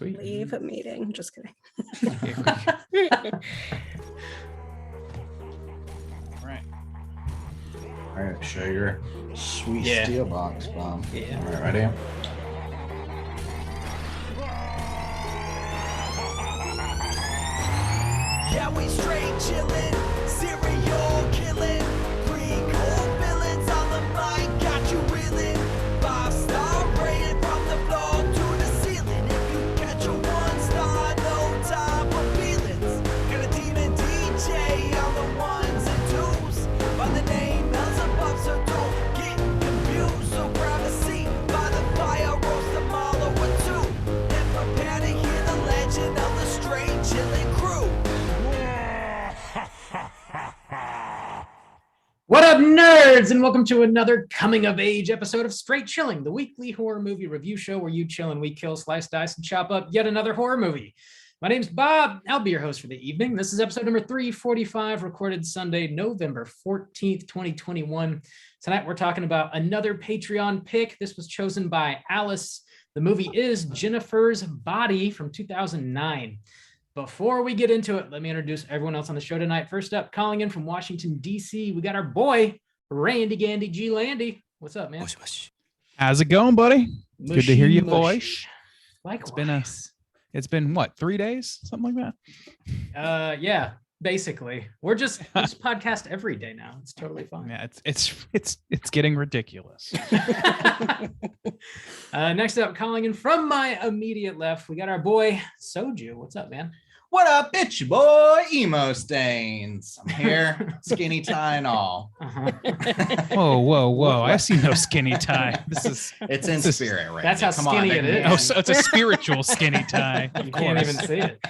Sweet. Leave a meeting. Just kidding. All right, show your sweet steel box, Bob. Yeah. All right, ready? Yeah, we straight chillin', serial killing, pre-cold villains on the mic, got you reeling. 5-star rated from the floor to the ceiling. If you catch a 1-star, no time for feelings. Got a demon DJ on the ones and twos. By the name Beelzebub, so don't get confused. So grab a seat by the fire, roast a mallow or two, and prepare to hear the legend of the straight chillin' crew. What up, nerds, and welcome to another coming-of-age episode of Straight Chilling, the weekly horror movie review show where you chill and we kill, slice, dice, and chop up yet another horror movie. My name's Bob. I'll be your host for the evening. This is episode number 345, recorded Sunday, November 14th, 2021. Tonight, we're talking about another Patreon pick. This was chosen by Alice. The movie is Jennifer's Body from 2009. Before we get into it, let me introduce everyone else on the show tonight. First up, calling in from Washington, D.C., we got our boy, Randy Gandy G. Landy. What's up, man? How's it going, buddy? Good to hear your voice. Likewise. It's been what, 3 days? Something like that? Yeah, basically. We just podcast every day now. It's totally fine. Yeah, it's getting ridiculous. Next up, calling in from my immediate left, we got our boy, Soju. What's up, man? What up, bitch boy? Emo Stains. I'm here, skinny tie and all. Whoa! I see no skinny tie. It's in spirit, right? That's how skinny it is. Oh, so it's a spiritual skinny tie. You can't even see it.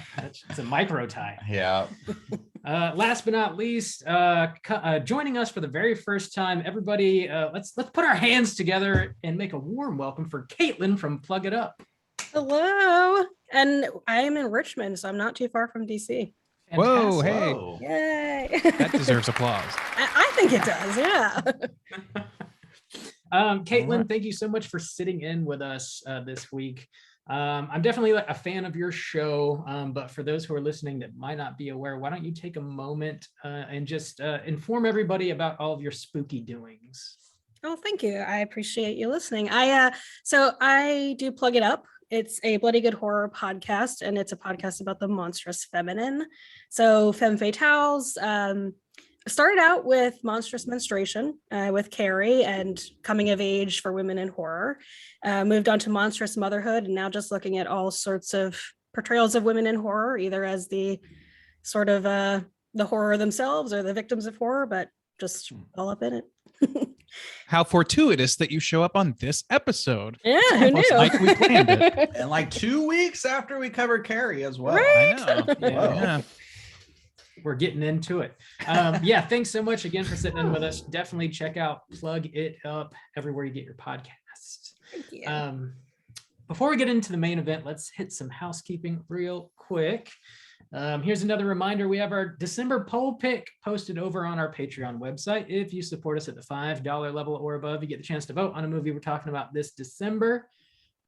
It's a micro tie. Yeah. Last but not least, joining us for the very first time, everybody, let's put our hands together and make a warm welcome for Caitlin from Plug It Up. Hello. And I am in Richmond, so I'm not too far from DC. Whoa, hey. Whoa. Yay. That deserves applause. I think it does, yeah. Caitlin, thank you so much for sitting in with us this week. I'm definitely a fan of your show, but for those who are listening that might not be aware, why don't you take a moment and just inform everybody about all of your spooky doings? Oh, thank you. I appreciate you listening. So I do Plug It Up. It's a bloody good horror podcast, and it's a podcast about the monstrous feminine. So femme fatales. Started out with monstrous menstruation with Carrie and coming of age for women in horror. Moved on to monstrous motherhood, and now just looking at all sorts of portrayals of women in horror, either as the sort of the horror themselves or the victims of horror, but just all up in it. How fortuitous that you show up on this episode. Yeah, who knew? Like we planned it. And like 2 weeks after we covered Carrie as well. Right? I know. Yeah. We're getting into it. Yeah, thanks so much again for sitting in with us. Definitely check out Plug It Up everywhere you get your podcasts. Thank you. Before we get into the main event, let's hit some housekeeping real quick. Here's another reminder. We have our December poll pick posted over on our Patreon website. If you support us at the $5 level or above, you get the chance to vote on a movie we're talking about this December.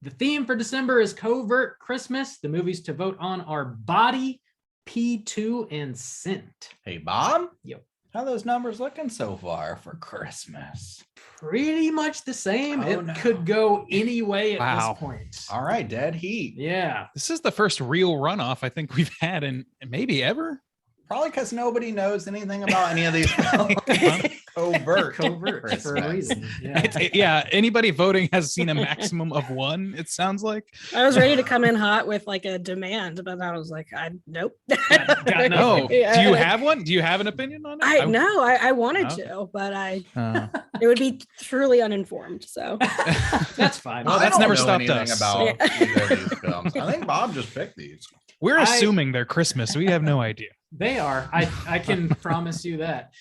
The theme for December is Covert Christmas. The movies to vote on are Body, P2, and Scent. Hey, Bob. Yep. How are those numbers looking so far for Christmas? Pretty much the same. Could go any way at this point. All right, dead heat. Yeah. This is the first real runoff I think we've had in maybe ever. Probably because nobody knows anything about any of these films. Covert for a reason. Yeah. Yeah, anybody voting has seen a maximum of one, it sounds like. I was ready to come in hot with like a demand, but I was like, nope. Got No. Yeah. Do you have one? Do you have an opinion on it? I wanted to, but it would be truly uninformed. So that's fine. Well, that's never stopped anything us. about either of these films. I think Bob just picked these. We're assuming they're Christmas. We have no idea. They are. I can promise you that.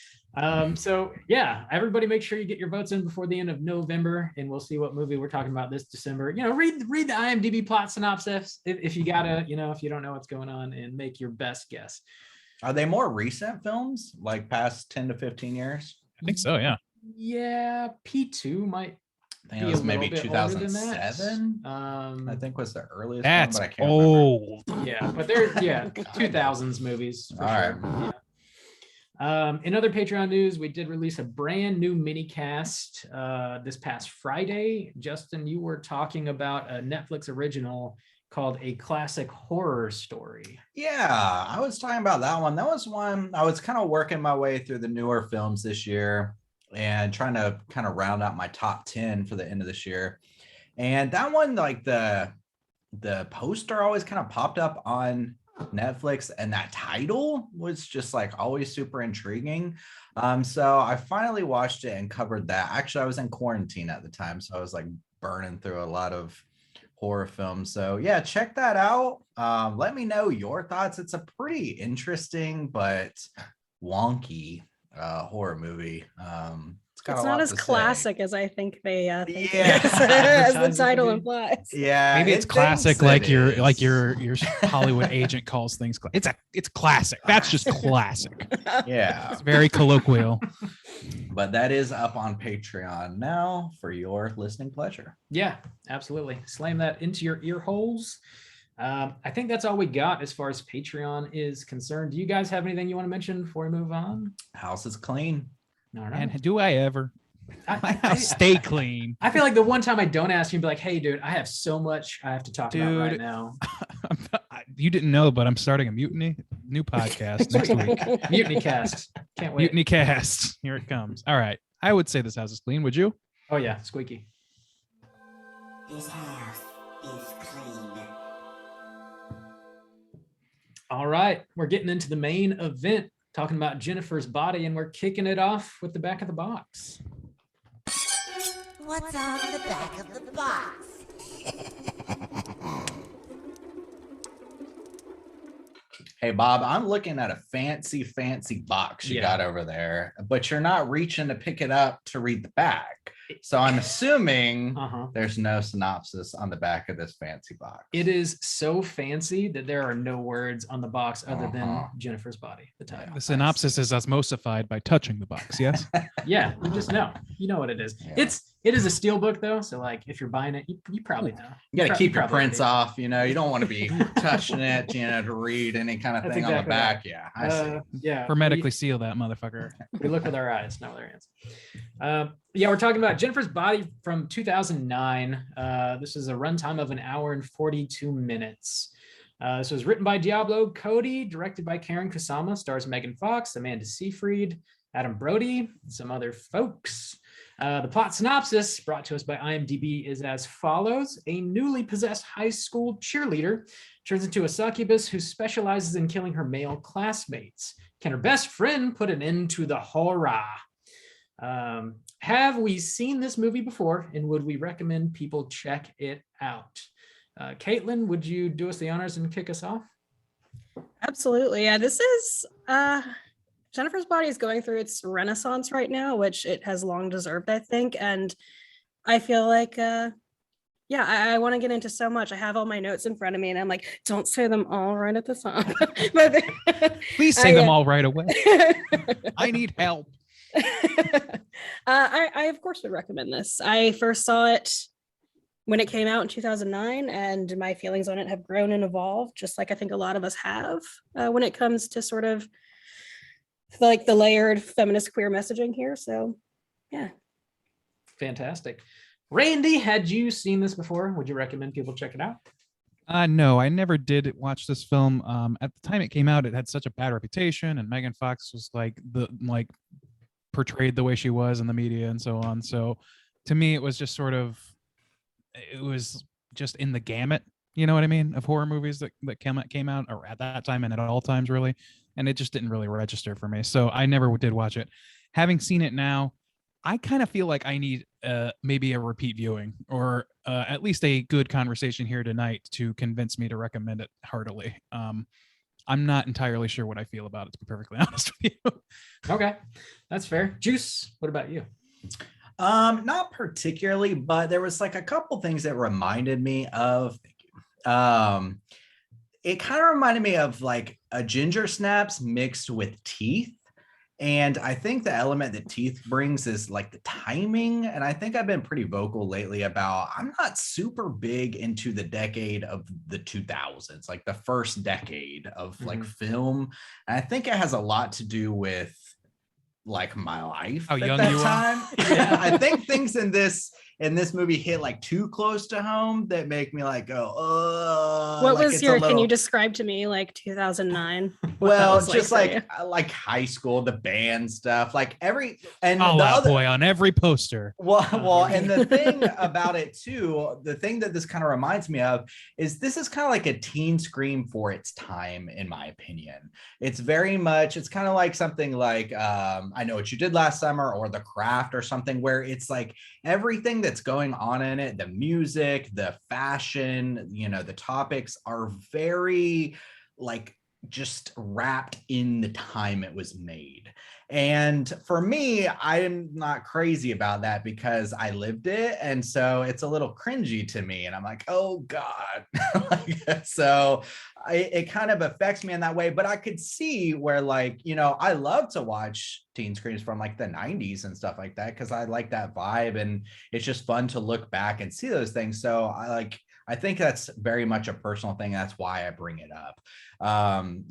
So yeah, everybody make sure you get your votes in before the end of November, and we'll see what movie we're talking about this December. Read the IMDb plot synopsis if you gotta, if you don't know what's going on, and make your best guess. Are they more recent films, like past 10 to 15 years? I think so, yeah. Yeah, P2 might think it be was a maybe little bit older than that. 2007. I think was the earliest That's one, but I can't remember. old. Yeah, but they're 2000s movies for All sure. right. Yeah. In other Patreon news, we did release a brand new mini cast this past Friday. Justin, you were talking about a Netflix original called A Classic Horror Story. Yeah, I was talking about that one. That was one I was kind of working my way through the newer films this year and trying to kind of round out my top 10 for the end of this year. And that one, like the poster always kind of popped up on Netflix, and that title was just like always super intriguing. So I finally watched it and covered that. Actually, I was in quarantine at the time, so I was like burning through a lot of horror films. So yeah, check that out. Let me know your thoughts. It's a pretty interesting but wonky horror movie. It's not as classic as I think they think Yeah. it is, as the Advertise it to title be. implies. Yeah, Maybe it's it classic, thinks like it your is. Hollywood agent calls things. It's classic. That's just classic. Yeah, It's very colloquial. but that is up on Patreon now for your listening pleasure. Yeah, absolutely. Slam that into your ear holes. I think that's all we got as far as Patreon is concerned. Do you guys have anything you want to mention before we move on? House is clean. All right. And do I ever? My I, house stay clean. I feel like the one time I don't ask you, be like, "Hey, dude, I have so much I have to talk about right Dude. now." You didn't know, but I'm starting a mutiny new podcast next week. Mutiny Cast. Can't wait. Mutiny cast. Here it comes. All right. I would say this house is clean. Would you? Oh yeah, squeaky. This house is clean. All right, we're getting into the main event, talking about Jennifer's body, and we're kicking it off with the back of the box. What's on the back of the box? Hey, Bob, I'm looking at a fancy box you got over there, but you're not reaching to pick it up to read the back. So I'm assuming there's no synopsis on the back of this fancy box. It is so fancy that there are no words on the box other than Jennifer's body, the title. The synopsis is osmosified by touching the box. Yes. Yeah, you just know. You know what it is. Yeah. It is a steel book though, so like if you're buying it, you probably know. You got to keep your probably prints do. off, you know. You don't want to be touching it, to read any kind of That's thing on the exactly back. right. Yeah, I see. Yeah. Hermetically seal that motherfucker. We look with our eyes, not with our hands. Yeah, we're talking about Jennifer's Body from 2009. This is a runtime of 1 hour and 42 minutes. This was written by Diablo Cody, directed by Karen Kusama, stars Megan Fox, Amanda Seyfried, Adam Brody, and some other folks. The plot synopsis brought to us by IMDb is as follows. A newly possessed high school cheerleader turns into a succubus who specializes in killing her male classmates. Can her best friend put an end to the horror? Have we seen this movie before, and would we recommend people check it out? Caitlin, would you do us the honors and kick us off? Absolutely. Yeah, this is Jennifer's Body is going through its renaissance right now, which it has long deserved, I think. And I feel like I want to get into so much. I have all my notes in front of me and I'm like, don't say them all right at the top. But Please say them all right away. I need help. I of course would recommend this. I first saw it when it came out in 2009, and my feelings on it have grown and evolved, just like I think a lot of us have when it comes to sort of like the layered feminist queer messaging here. So yeah. Fantastic. Randy, had you seen this before? Would you recommend people check it out? No, I never did watch this film. At the time it came out, it had such a bad reputation, and Megan Fox was portrayed the way she was in the media and so on. So to me, it was just in the gamut, you know what I mean, of horror movies that came out or at that time and at all times really. And it just didn't really register for me. So I never did watch it. Having seen it now, I kind of feel like I need maybe a repeat viewing or at least a good conversation here tonight to convince me to recommend it heartily. I'm not entirely sure what I feel about it, to be perfectly honest with you. Okay, that's fair. Juice, what about you? Not particularly, but there was like a couple things that reminded me of. It kind of reminded me of like a ginger snaps mixed with teeth. And I think the element that Teeth brings is like the timing. And I think I've been pretty vocal lately about I'm not super big into the decade of the 2000s, like the first decade of like film. And I think it has a lot to do with like my life How at young that you are. time. Yeah, I think things in this movie hit like too close to home that make me like go, What like was it's your? a Can you little- describe to me like 2009? well, was like just for you. like high school, the band stuff, like every and All the Out other Boy on every poster. well, and the thing about it too, the thing that this kind of reminds me of is this is kind of like a teen scream for its time, in my opinion. It's very much, it's kind of like something like I Know What You Did Last Summer or The Craft or something, where it's like everything that's going on in it, the music, the fashion, you know, the topics are very like just wrapped in the time it was made. And for me, I'm not crazy about that because I lived it. And so it's a little cringy to me. And I'm like, oh God. So it kind of affects me in that way. But I could see where, like, you know, I love to watch teen screams from like the 90s and stuff like that because I like that vibe. And it's just fun to look back and see those things. So I think that's very much a personal thing. That's why I bring it up.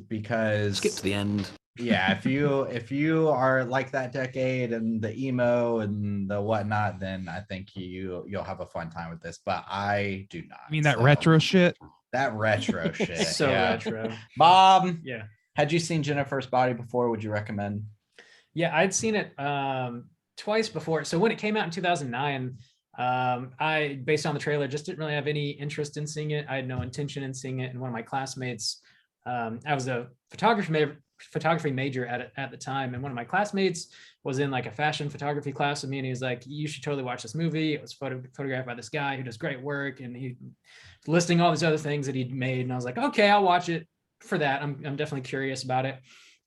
Because Skip to the end. yeah, if you are like that decade and the emo and the whatnot, then I think you'll have a fun time with this. But I do not. I mean, that So, retro shit. that retro shit. So yeah. retro. Bob, Yeah. had you seen Jennifer's Body before? Would you recommend? Yeah, I'd seen it twice before. So when it came out in 2009, I, based on the trailer, just didn't really have any interest in seeing it. I had no intention in seeing it. And one of my classmates, I was a photography major at the time, and one of my classmates was in like a fashion photography class with me, and he was like, you should totally watch this movie. It was photographed by this guy who does great work, and he was listing all these other things that he'd made, and I was like, okay, I'll watch it for that. I'm definitely curious about it.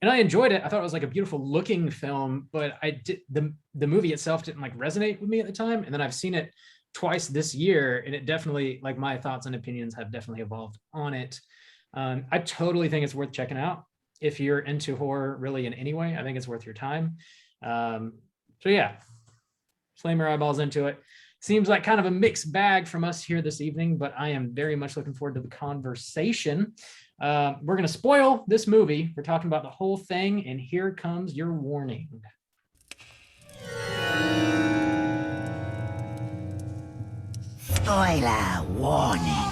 And I enjoyed it. I thought it was like a beautiful looking film, but the movie itself didn't like resonate with me at the time. And then I've seen it twice this year, and it definitely, like, my thoughts and opinions have definitely evolved on it. I totally think it's worth checking out if you're into horror really in any way. I think it's worth your time. So yeah, slam your eyeballs into it. Seems like kind of a mixed bag from us here this evening, but I am very much looking forward to the conversation. We're going to spoil this movie. We're talking about the whole thing, and here comes your warning. Spoiler warning.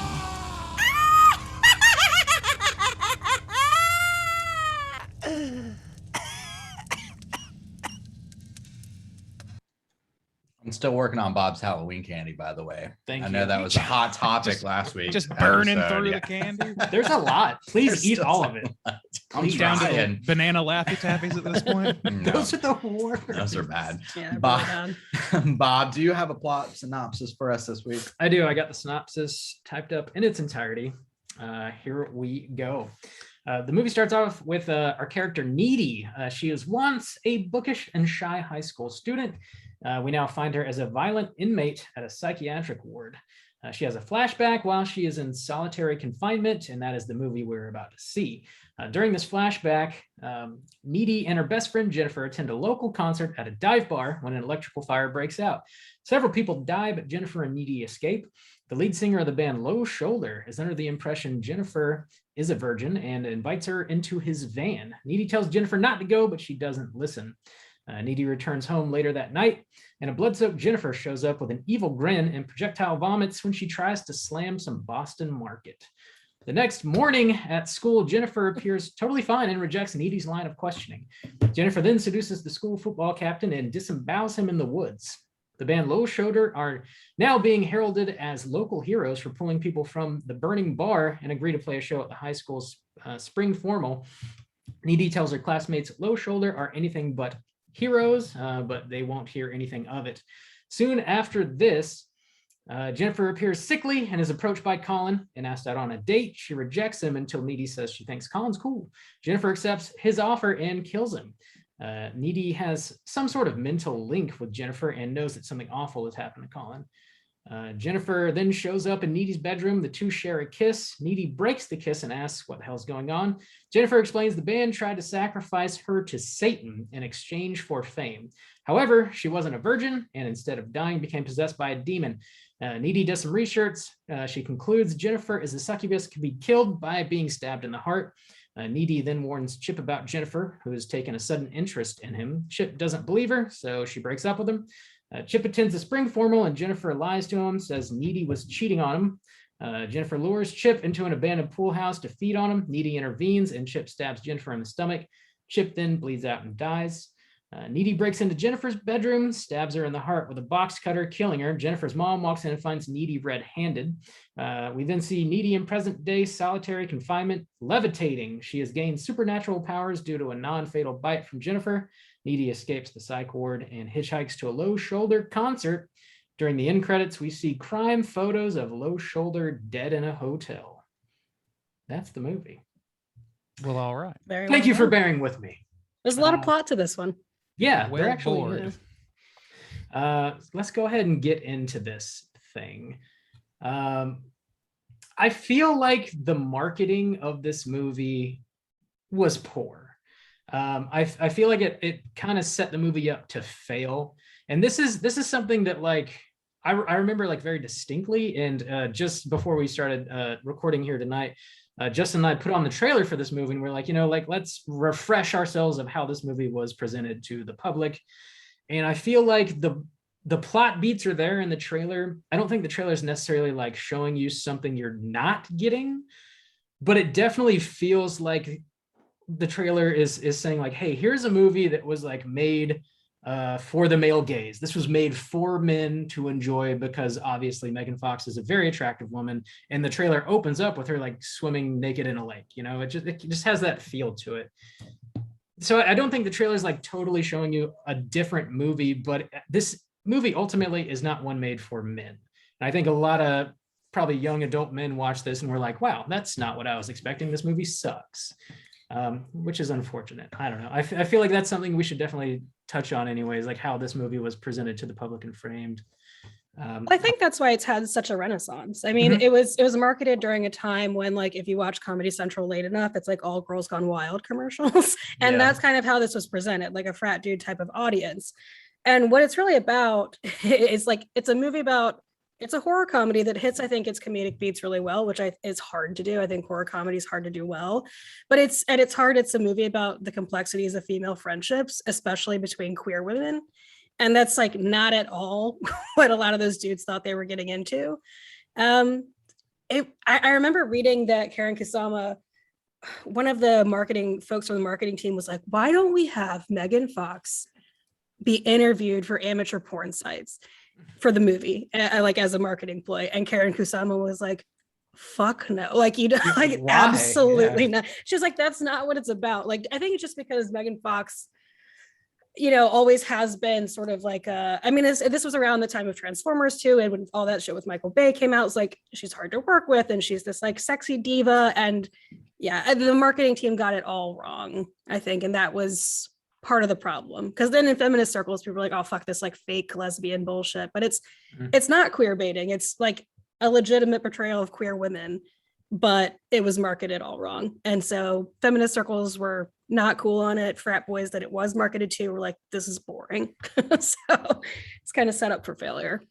I'm still working on Bob's Halloween candy, by the way. Thank I you. know that was a hot topic last week. Just burning episode, through yeah. the candy. There's a lot. Please There's eat still all so of it. I'm Down to the trying. banana Laffy Taffies at this point. No, Those are the worst. those are bad. Yeah, really Bob, bad. Bob, do you have a plot synopsis for us this week? I do. I got the synopsis typed up in its entirety. Here we go. The movie starts off with our character Needy. She is once a bookish and shy high school student. We now find her as a violent inmate at a psychiatric ward. She has a flashback while she is in solitary confinement, and that is the movie we're about to see. During this flashback, Needy and her best friend Jennifer attend a local concert at a dive bar when an electrical fire breaks out. Several people die, but Jennifer and Needy escape. The lead singer of the band, Low Shoulder, is under the impression Jennifer is a virgin and invites her into his van. Needy tells Jennifer not to go, but she doesn't listen. Needy returns home later that night, and a blood-soaked Jennifer shows up with an evil grin and projectile vomits when she tries to slam some Boston Market. The next morning at school, Jennifer appears totally fine and rejects Needy's line of questioning. Jennifer then seduces the school football captain and disembowels him in the woods. The band Low Shoulder are now being heralded as local heroes for pulling people from the burning bar and agree to play a show at the high school's spring formal. Needy tells her classmates Low Shoulder are anything but heroes, but they won't hear anything of it. Soon after this, Jennifer appears sickly and is approached by Colin and asked out on a date. She rejects him until Needy says she thinks Colin's cool. Jennifer accepts his offer and kills him. Needy has some sort of mental link with Jennifer and knows that something awful has happened to Colin. Jennifer then shows up in Needy's bedroom. The two share a kiss. Needy breaks the kiss and asks what the hell's going on. Jennifer explains the band tried to sacrifice her to Satan in exchange for fame. However, she wasn't a virgin and instead of dying became possessed by a demon. Needy does some research. She concludes Jennifer is a succubus, can be killed by being stabbed in the heart. Needy then warns Chip about Jennifer, who has taken a sudden interest in him. Chip doesn't believe her, so she breaks up with him. Chip attends the spring formal and Jennifer lies to him, says Needy was cheating on him. Jennifer lures Chip into an abandoned pool house to feed on him. Needy intervenes and Chip stabs Jennifer in the stomach. Chip then bleeds out and dies. Needy breaks into Jennifer's bedroom, stabs her in the heart with a box cutter, killing her. Jennifer's mom walks in and finds Needy red-handed. We then see Needy in present-day solitary confinement, levitating. She has gained supernatural powers due to a non-fatal bite from Jennifer. Needy escapes the psych ward and hitchhikes to a Low Shoulder concert. During the end credits, we see crime photos of Low Shoulder dead in a hotel. That's the movie. Well, all right. Very Thank well you for done. bearing with me. There's a lot of plot to this one. Yeah, Well there actually bored. is. Let's go ahead and get into this thing. I feel like the marketing of this movie was poor. I feel like it kind of set the movie up to fail. And this is something that like I remember like very distinctly. And just before we started recording here tonight, Justin and I put on the trailer for this movie and we're like, let's refresh ourselves of how this movie was presented to the public. And I feel like the plot beats are there in the trailer. I don't think the trailer is necessarily like showing you something you're not getting, but it definitely feels like the trailer is saying like, hey, here's a movie that was like made for the male gaze. This was made for men to enjoy because obviously Megan Fox is a very attractive woman, and the trailer opens up with her like swimming naked in a lake. It just has that feel to it. So I don't think the trailer is like totally showing you a different movie, but this movie ultimately is not one made for men. And I think a lot of probably young adult men watch this and we're like, wow, that's not what I was expecting. This movie sucks. Which is unfortunate. I don't know. I feel like that's something we should definitely touch on anyways, like how this movie was presented to the public and framed. I think that's why it's had such a renaissance. I mean, it was marketed during a time when, like, if you watch Comedy Central late enough, it's like all Girls Gone Wild commercials. And that's kind of how this was presented, like a frat dude type of audience. And what it's really about is like, it's a horror comedy that hits, I think, its comedic beats really well, which is hard to do. I think horror comedy is hard to do well, but it's a movie about the complexities of female friendships, especially between queer women. And that's like not at all what a lot of those dudes thought they were getting into. I remember reading that Karen Kusama, one of the marketing folks from the marketing team, was like, why don't we have Megan Fox be interviewed for amateur porn sites for the movie, like as a marketing ploy? And Karen Kusama was like, fuck no, like, like Why? absolutely not. She's like, that's not what it's about. Like, I think it's just because Megan Fox, always has been sort of like I mean, this was around the time of Transformers too, and when all that shit with Michael Bay came out, it's like she's hard to work with and she's this like sexy diva, and yeah, the marketing team got it all wrong, I think, and that was part of the problem. Because then in feminist circles, people were like, oh, fuck this like fake lesbian bullshit, but it's not queer baiting, it's like a legitimate portrayal of queer women, but it was marketed all wrong. And so feminist circles were not cool on it. Frat boys that it was marketed to were like, this is boring. So it's kind of set up for failure.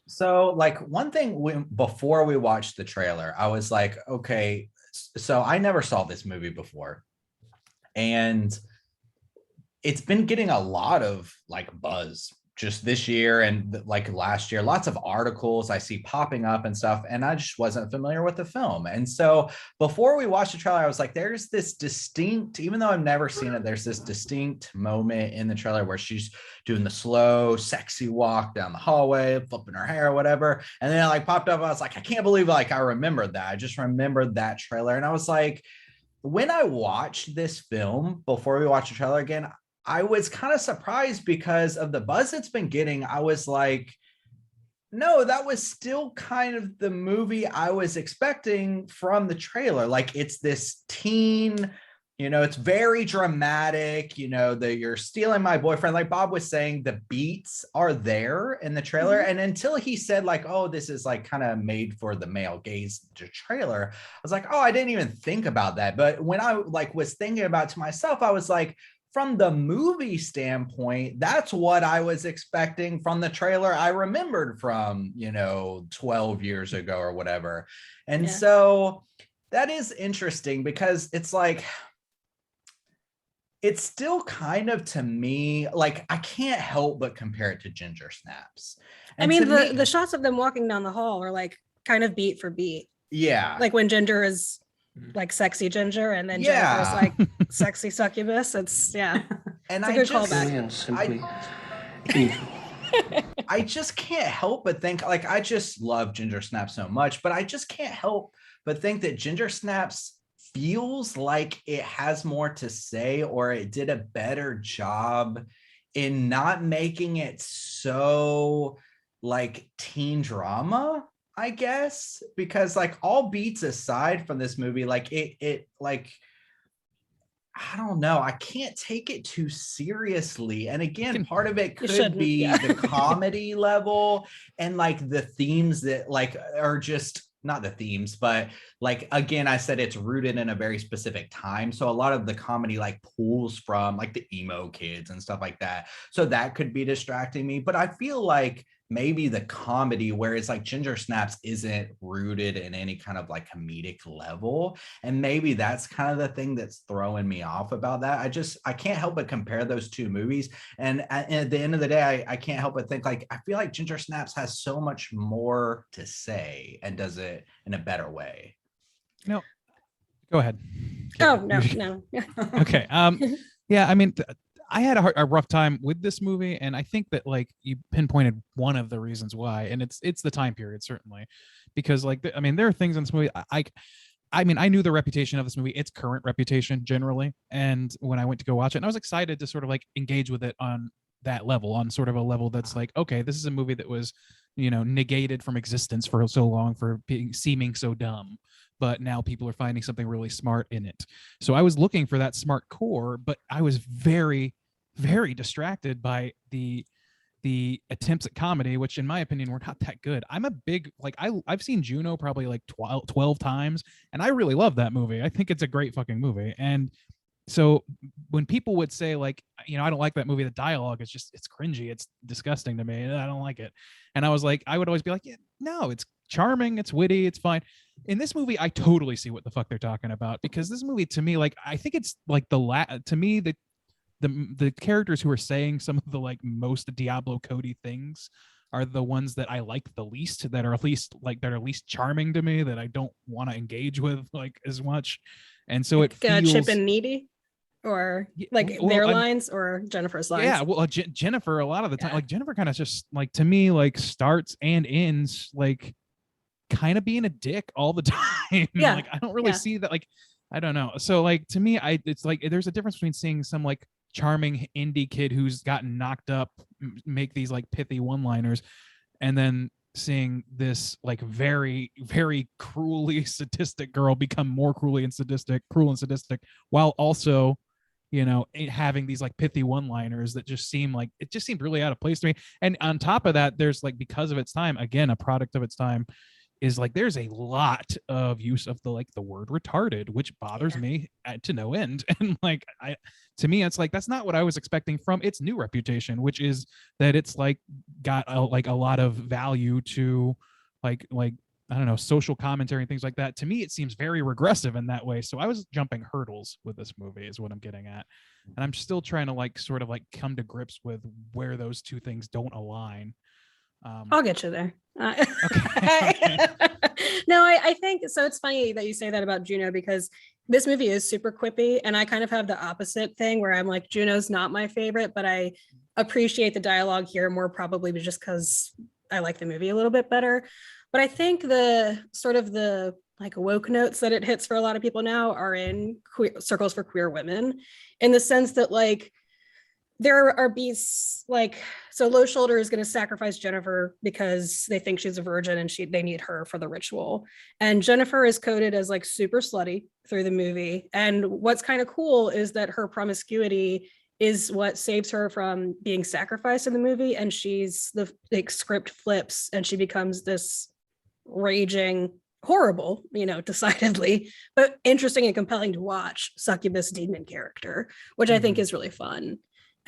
So like one thing before we watched the trailer, I was like, okay, so I never saw this movie before, and it's been getting a lot of like buzz just this year and like last year, lots of articles I see popping up and stuff. And I just wasn't familiar with the film. And so before we watched the trailer, I was like, there's this distinct, even though I've never seen it, there's this distinct moment in the trailer where she's doing the slow, sexy walk down the hallway, flipping her hair or whatever. And then it like popped up. I was like, I can't believe like I remembered that. I just remembered that trailer. And I was like, when I watched this film before we watched the trailer again, I was kind of surprised because of the buzz it's been getting. I was like, no, that was still kind of the movie I was expecting from the trailer. Like, it's this teen You know, it's very dramatic. You know, that you're stealing my boyfriend. Like Bob was saying, the beats are there in the trailer. And until he said, like, oh, this is like kind of made for the male gaze trailer, I was like, oh, I didn't even think about that. But when I like was thinking about it to myself, I was like, from the movie standpoint, that's what I was expecting from the trailer I remembered from, 12 years ago or whatever. And so that is interesting because it's like, it's still kind of, to me, like I can't help but compare it to Ginger Snaps. And I mean, to the shots of them walking down the hall are like kind of beat for beat. Yeah. Like when Ginger is like sexy Ginger and then Jennifer's like sexy succubus. It's and it's a good callback. Simply evil. I just can't help but think, like, I just love Ginger Snaps so much, but I just can't help but think that Ginger Snaps feels like it has more to say, or it did a better job in not making it so like teen drama, I guess, because like all beats aside from this movie, like it like, I don't know, I can't take it too seriously. And again, part of it could be the comedy level and like the themes that like are just not the themes, but like, again, I said it's rooted in a very specific time. So a lot of the comedy like pulls from like the emo kids and stuff like that. So that could be distracting me. But I feel like maybe the comedy, whereas like Ginger Snaps isn't rooted in any kind of like comedic level. And maybe that's kind of the thing that's throwing me off about that. I can't help but compare those two movies. And at the end of the day, I can't help but think like, I feel like Ginger Snaps has so much more to say and does it in a better way. No, go ahead. Oh, no. Okay. Yeah, I mean, I had a rough time with this movie, and I think that like you pinpointed one of the reasons why, and it's the time period, certainly, because like I mean there are things in this movie I mean I knew the reputation of this movie, its current reputation generally, and when I went to go watch it, and I was excited to sort of like engage with it on that level, on sort of a level that's like, okay, this is a movie that was negated from existence for so long for seeming so dumb, but now people are finding something really smart in it. So I was looking for that smart core, but I was very, very distracted by the attempts at comedy, which in my opinion were not that good. I'm a big, like, I've seen Juno probably like 12 times, and I really love that movie. I think it's a great fucking movie. And so when people would say like, I don't like that movie, the dialogue is just, it's cringy, it's disgusting to me, and I don't like it. And I was like, I would always be like, yeah, no, it's charming, it's witty, it's fine. In this movie, I totally see what the fuck they're talking about, because this movie, to me, like, I think it's like to me, the characters who are saying some of the like most Diablo Cody things are the ones that I like the least, that are least charming to me, that I don't want to engage with like as much. And so it feels Chip and Needy, or like their lines or Jennifer's lines. Yeah, well, Jennifer, a lot of the time, like Jennifer kind of just like, to me, like starts and ends like kind of being a dick all the time. Yeah. Like I don't really see that. Like, I don't know. So like to me, it's like there's a difference between seeing some like charming indie kid who's gotten knocked up make these like pithy one-liners, and then seeing this like very, very cruelly sadistic girl become more cruel and sadistic, while also having these like pithy one-liners that just seem like, it just seemed really out of place to me. And on top of that, there's like, because of its time, again, a product of its time, is like there's a lot of use of the word retarded, which bothers me to no end. And like to me, it's like, that's not what I was expecting from its new reputation, which is that it's like got a lot of value to like I don't know, social commentary and things like that. To me, it seems very regressive in that way. So I was jumping hurdles with this movie is what I'm getting at. And I'm still trying to like sort of like come to grips with where those two things don't align. I'll get you there. Okay. No, I think so. It's funny that you say that about Juno, because this movie is super quippy, and I kind of have the opposite thing where I'm like, Juno's not my favorite, but I appreciate the dialogue here more, probably just because I like the movie a little bit better. But I think the sort of the like woke notes that it hits for a lot of people now are in circles for queer women, in the sense that like there are beasts like, so Low Shoulder is going to sacrifice Jennifer because they think she's a virgin and they need her for the ritual. And Jennifer is coded as like super slutty through the movie. And what's kind of cool is that her promiscuity is what saves her from being sacrificed in the movie. And the like, script flips and she becomes this raging, horrible, decidedly, but interesting and compelling to watch succubus demon character, which I think is really fun.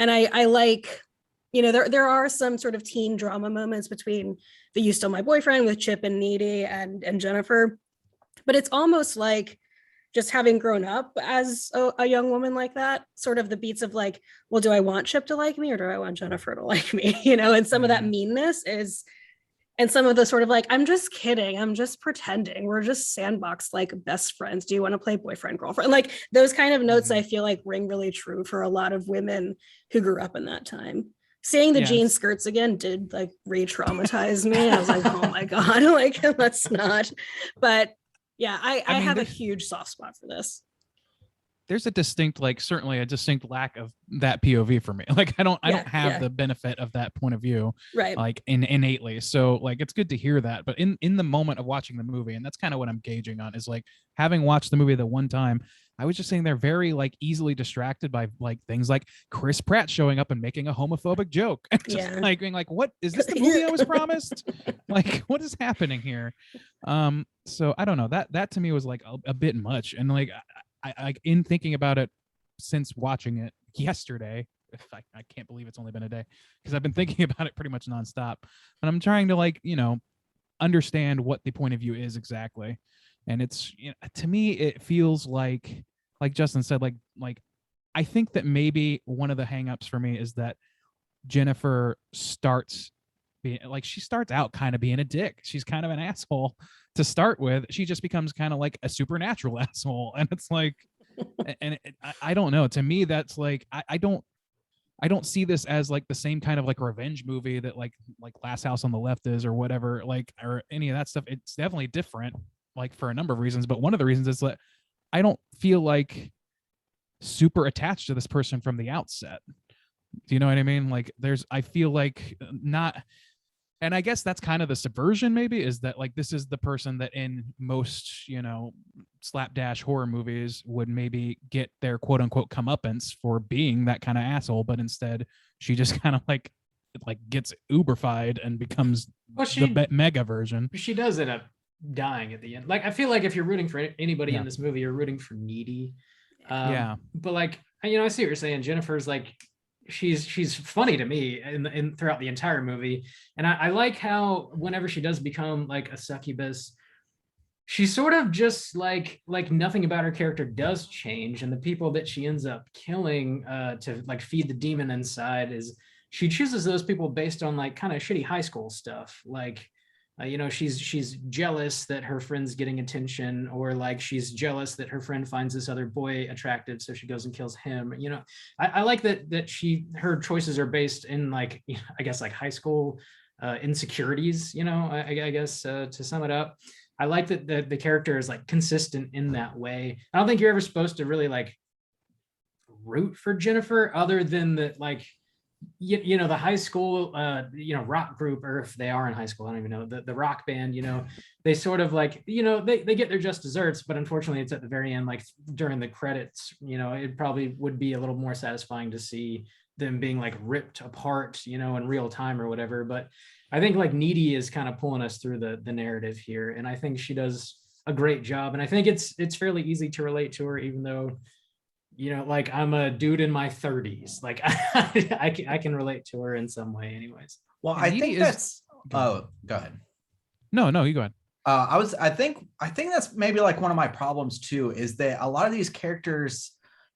And I like, there are some sort of teen drama moments between the You Still My Boyfriend with Chip and Needy and Jennifer, but it's almost like just having grown up as a young woman like that, sort of the beats of like, well, do I want Chip to like me or do I want Jennifer to like me? And some of that meanness is, and some of the sort of like, I'm just kidding, I'm just pretending, we're just sandbox like best friends. Do you want to play boyfriend, girlfriend? Like those kind of notes I feel like ring really true for a lot of women who grew up in that time. Seeing the jean skirts again did like re-traumatize me. I was like, oh my God, like let's not. But yeah, I mean, have a huge soft spot for this. There's a distinct, like certainly a distinct lack of that POV for me. Like I don't have the benefit of that point of view, right? Like innately. So like it's good to hear that. But in the moment of watching the movie, and that's kind of what I'm gauging on, is like having watched the movie the one time, I was just saying they're very like easily distracted by like things like Chris Pratt showing up and making a homophobic joke. And just like being like, what is this the movie I was promised? Like what is happening here? So I don't know. That to me was like a bit much. And like I in thinking about it since watching it yesterday, I can't believe it's only been a day because I've been thinking about it pretty much nonstop. And I'm trying to like, understand what the point of view is exactly. And it's, to me, it feels like Justin said, like I think that maybe one of the hangups for me is that Jennifer starts being like, she starts out kind of being a dick. She's kind of an asshole to start with. She just becomes kind of like a supernatural asshole. And it's like, I don't know. To me, that's like, I don't see this as like the same kind of like revenge movie that like Last House on the Left is or whatever, like, or any of that stuff. It's definitely different, like for a number of reasons. But one of the reasons is that I don't feel like super attached to this person from the outset. Do you know what I mean? Like I feel like not, and I guess that's kind of the subversion maybe, is that like this is the person that in most, slapdash horror movies would maybe get their quote unquote comeuppance for being that kind of asshole, but instead she just kind of like gets uberfied and becomes the mega version. She does end up dying at the end. Like I feel like if you're rooting for anybody in this movie, you're rooting for Needy. But like, I see what you're saying. Jennifer's like, she's funny to me in throughout the entire movie, and I like how whenever she does become like a succubus, she's sort of just like nothing about her character does change, and the people that she ends up killing to like feed the demon inside is she chooses those people based on like kind of shitty high school stuff, like she's jealous that her friend's getting attention, or like she's jealous that her friend finds this other boy attractive, so she goes and kills him. I like that her choices are based in like, I guess like high school insecurities. I guess to sum it up, I like that the character is like consistent in that way. I don't think you're ever supposed to really like root for Jennifer, other than that like. The high school rock group, or if they are in high school, I don't even know, the rock band, they sort of like, they get their just desserts, but unfortunately it's at the very end, like during the credits, it probably would be a little more satisfying to see them being like ripped apart, in real time or whatever. But I think like Needy is kind of pulling us through the narrative here, and I think she does a great job, and I think it's fairly easy to relate to her, even though like I'm a dude in my 30s. Like I can relate to her in some way anyways. Well, I think that's go ahead. No, you go ahead. I think that's maybe like one of my problems too, is that a lot of these characters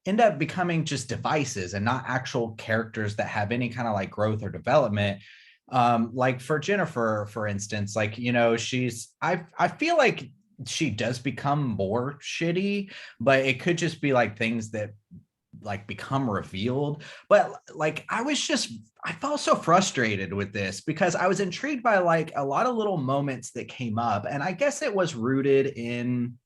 end up becoming just devices and not actual characters that have any kind of like growth or development. Like for Jennifer, for instance, like, I feel like she does become more shitty, but it could just be like things that like become revealed. But like I felt so frustrated with this because I was intrigued by like a lot of little moments that came up, and I guess it was rooted in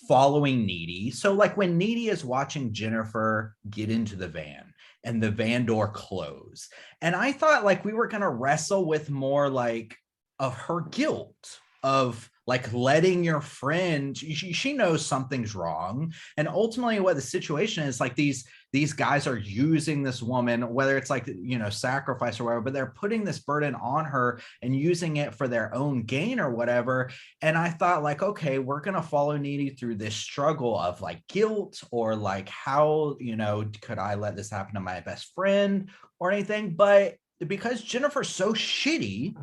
following Needy. So like when Needy is watching Jennifer get into the van and the van door close, and I thought like we were going to wrestle with more like of her guilt of like letting your friend, she knows something's wrong, and ultimately what the situation is, like these guys are using this woman, whether it's like, you know, sacrifice or whatever, but they're putting this burden on her and using it for their own gain or whatever. And I thought like, okay, we're gonna follow Needy through this struggle of like guilt, or like how, you know, could I let this happen to my best friend or anything? But because Jennifer's so shitty,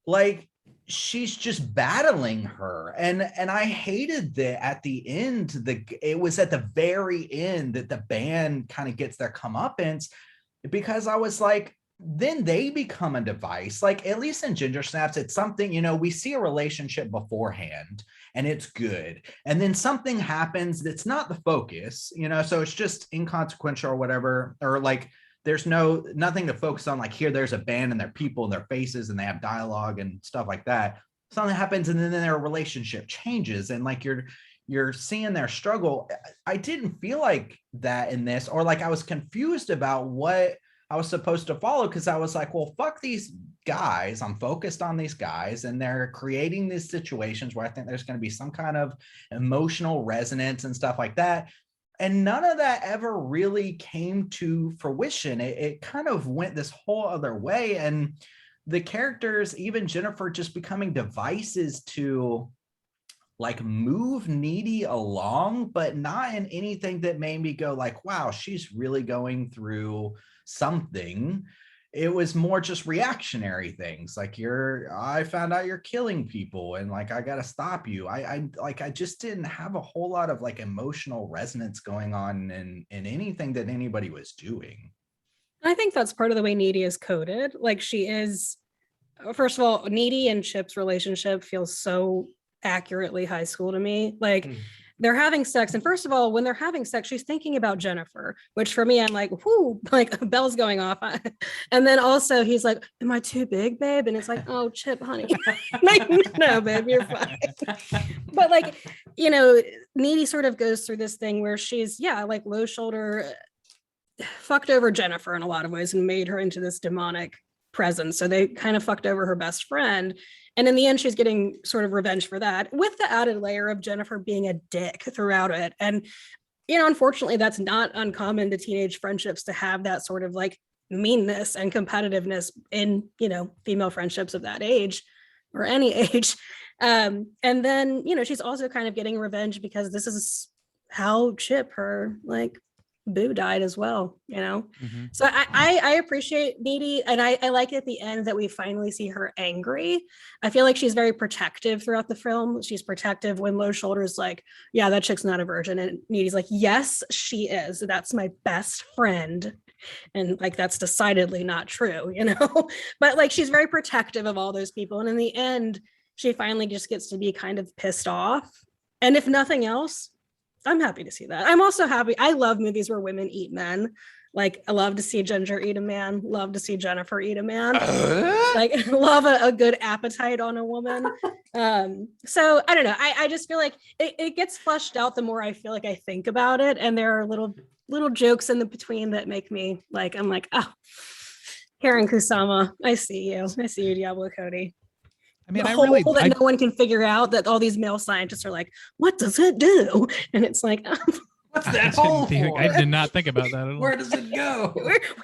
like she's just battling her, and I hated that at the end, it was at the very end that the band kind of gets their comeuppance, because I was like, then they become a device. Like at least in Ginger Snaps, it's something, you know, we see a relationship beforehand and it's good, and then something happens that's not the focus, you know, so it's just inconsequential or whatever, or like there's nothing to focus on. Like here, there's a band and their people and their faces and they have dialogue and stuff like that. Something happens and then their relationship changes, and like you're seeing their struggle. I didn't feel like that in this, or like I was confused about what I was supposed to follow, because I was like, well, fuck these guys. I'm focused on these guys, and they're creating these situations where I think there's going to be some kind of emotional resonance and stuff like that. And none of that ever really came to fruition. It kind of went this whole other way. And the characters, even Jennifer, just becoming devices to like move Needy along, but not in anything that made me go like, wow, she's really going through something. It was more just reactionary things like I found out you're killing people and like I gotta stop you. I just didn't have a whole lot of like emotional resonance going on in anything that anybody was doing. I think that's part of the way Needy is coded. Like she is, first of all, Needy and Chip's relationship feels so accurately high school to me. Like they're having sex, and first of all, when they're having sex, she's thinking about Jennifer, which for me, I'm like, whoo, like a bell's going off. And then also he's like, am I too big, babe? And it's like, oh, Chip, honey. Like, no, babe, you're fine. But like, you know, Needy sort of goes through this thing where she's, yeah, like low shoulder, fucked over Jennifer in a lot of ways and made her into this demonic presence. So they kind of fucked over her best friend. And in the end, she's getting sort of revenge for that, with the added layer of Jennifer being a dick throughout it. And, you know, unfortunately, that's not uncommon to teenage friendships to have that sort of like meanness and competitiveness in, you know, female friendships of that age or any age. And then, you know, she's also kind of getting revenge because this is how Chip, her like boo, died as well, you know. So I appreciate Needy, and I like at the end that we finally see her angry. I feel like she's very protective throughout the film. She's protective when Low Shoulder's like, yeah, that chick's not a virgin, and Needy's like, yes, she is. That's my best friend. And like that's decidedly not true, you know. But like she's very protective of all those people, and in the end she finally just gets to be kind of pissed off. And if nothing else, I'm happy to see that. I'm also happy. I love movies where women eat men. Like I love to see Ginger eat a man, love to see Jennifer eat a man. Like love a good appetite on a woman. So I don't know. I just feel like it gets fleshed out the more I feel like I think about it. And there are little jokes in the between that make me like, I'm like, oh, Karen Kusama, I see you, Diablo Cody. I mean, no one can figure out, that all these male scientists are like, what does it do? And it's like, what's that hole for? I did not think about that at all. Where does it go?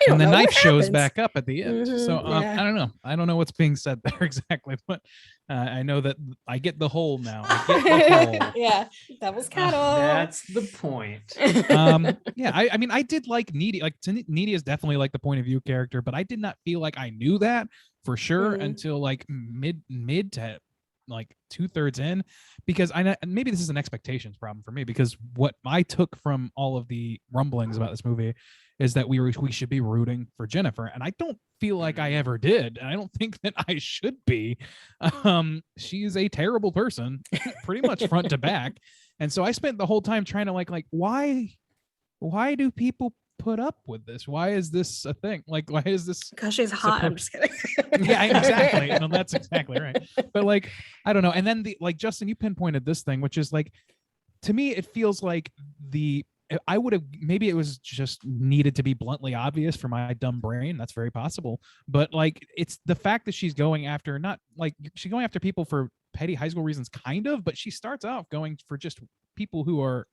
And the knife shows back up at the end. So yeah. I don't know. I don't know what's being said there exactly, but I know that I get the hole now. I get the hole. Yeah, devil's cattle. That's the point. Yeah, I mean, I did like Needy. Like Needy is definitely like the point of view character, but I did not feel like I knew that for sure until like mid to like 2/3 in, because maybe this is an expectations problem for me, because what I took from all of the rumblings about this movie is that we should be rooting for Jennifer, and I don't feel like I ever did, and I don't think that I should be. She's a terrible person, pretty much front to back, and so I spent the whole time trying to like why do people put up with this? Why is this a thing? Like, why is this? Because she's hot. I'm just kidding. Yeah, exactly. No, that's exactly right. But like, I don't know. And then Justin, you pinpointed this thing, which is like, to me, it feels like I would have, maybe it was just needed to be bluntly obvious for my dumb brain. That's very possible. But like, it's the fact that she's going after, not like she's going after people for petty high school reasons, kind of, but she starts off going for just people who are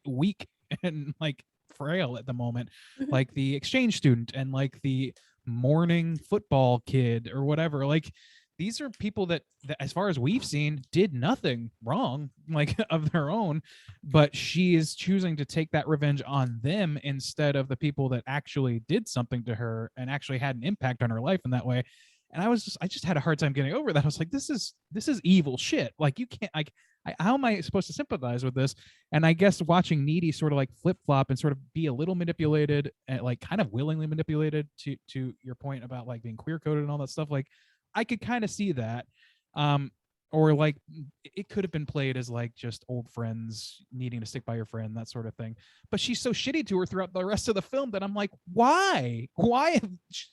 weak and like frail at the moment, Mhm. like the exchange student and like the morning football kid or whatever. Like, these are people that, as far as we've seen, did nothing wrong, like of their own, but she is choosing to take that revenge on them instead of the people that actually did something to her and actually had an impact on her life in that way. And I just had a hard time getting over that. I was like, this is evil shit. Like, you can't, like, how am I supposed to sympathize with this? And I guess watching Needy sort of like flip flop and sort of be a little manipulated, and like kind of willingly manipulated, to your point about like being queer coded and all that stuff, like I could kind of see that. Or like it could have been played as like just old friends needing to stick by your friend, that sort of thing. But she's so shitty to her throughout the rest of the film that I'm like, why?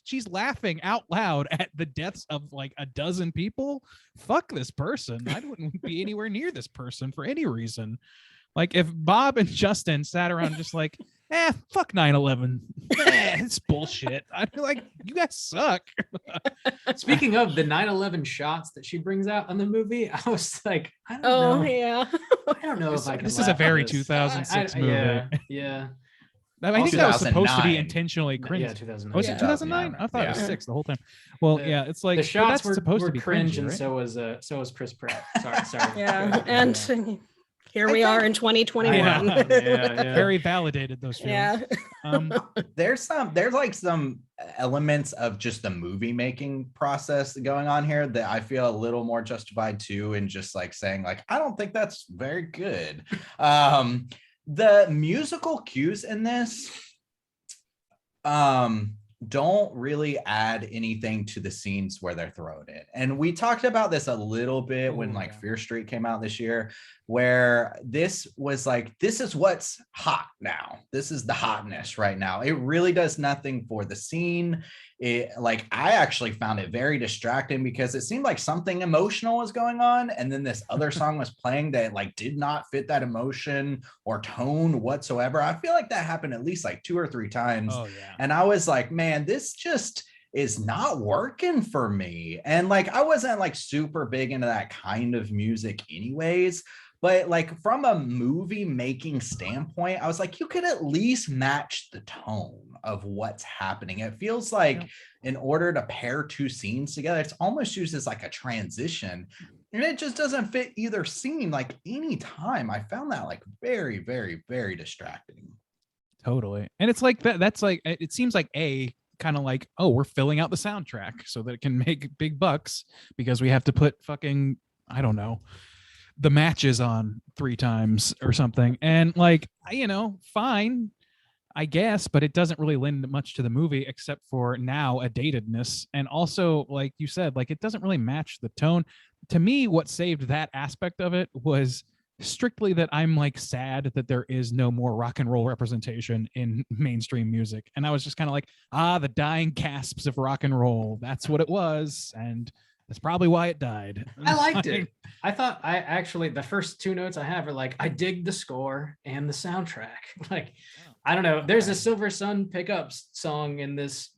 She's laughing out loud at the deaths of like a dozen people? Fuck this person. I wouldn't be anywhere near this person for any reason. Like, if Bob and Justin sat around just like, fuck 9/11. It's bullshit. I'd be like, you guys suck. Speaking of the 9/11 shots that she brings out in the movie, I was like, I don't Oh know. yeah. I don't know if I can. This is a laugh at very this. 2006 movie. Yeah. I think that was supposed to be 2009. intentionally cringe. Yeah, 2009. Was Yeah. it 2009? I thought it was Yeah. 6 the whole time. Well, The- yeah, it's like The shots that's supposed were to be cringe, cringy, and right? so was Chris Pratt. Sorry. Yeah. And here we are in 2021. Yeah. Very validated those feelings. Yeah. There's like some elements of just the movie making process going on here that I feel a little more justified too, and just like saying like, I don't think that's very good. The musical cues in this don't really add anything to the scenes where they're thrown in. And we talked about this a little bit when like Fear Street came out this year, where this was like, this is what's hot now. This is the hotness right now. It really does nothing for the scene. It, like, I actually found it very distracting because it seemed like something emotional was going on, and then this other song was playing that like did not fit that emotion or tone whatsoever. I feel like that happened at least like 2 or 3 times. Oh yeah. And I was like, man, this just is not working for me. And like, I wasn't like super big into that kind of music anyways. But like, from a movie making standpoint, I was like, you could at least match the tone of what's happening. It feels like in order to pair 2 scenes together, it's almost used as like a transition. And it just doesn't fit either scene like any time. I found that like very, very, very distracting. Totally. And it's like that's like, it seems like kind of like, oh, we're filling out the soundtrack so that it can make big bucks because we have to put fucking, I don't know, the matches on 3 times or something. And like, fine, I guess, but it doesn't really lend much to the movie except for now a datedness. And also, like you said, like it doesn't really match the tone. To me, what saved that aspect of it was strictly that I'm like sad that there is no more rock and roll representation in mainstream music. And I was just kind of like, the dying gasps of rock and roll. That's what it was. And that's probably why it died. I liked it. I thought the first 2 notes I have are like, I dig the score and the soundtrack. Like, I don't know. There's a Silver Sun pickups song in this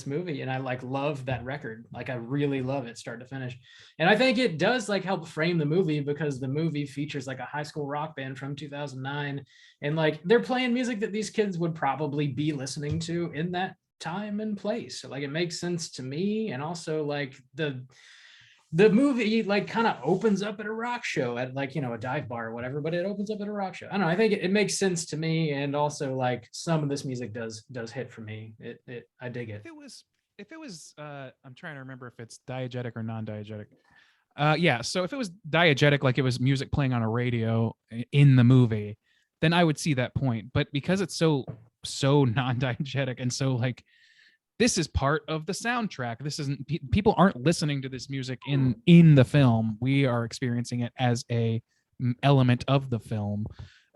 movie, and I like love that record. Like, I really love it start to finish. And I think it does like help frame the movie because the movie features like a high school rock band from 2009. And like, they're playing music that these kids would probably be listening to in that time and place. So like, it makes sense to me. And also like the movie like kind of opens up at a rock show at like, a dive bar or whatever, but it opens up at a rock show. I don't know. I think it makes sense to me. And also like some of this music does hit for me. I dig it. If it was I'm trying to remember if it's diegetic or non-diegetic. So if it was diegetic, like it was music playing on a radio in the movie, then I would see that point. But because it's so non-diegetic and so like, this is part of the soundtrack. This isn't, people aren't listening to this music in the film. We are experiencing it as a element of the film.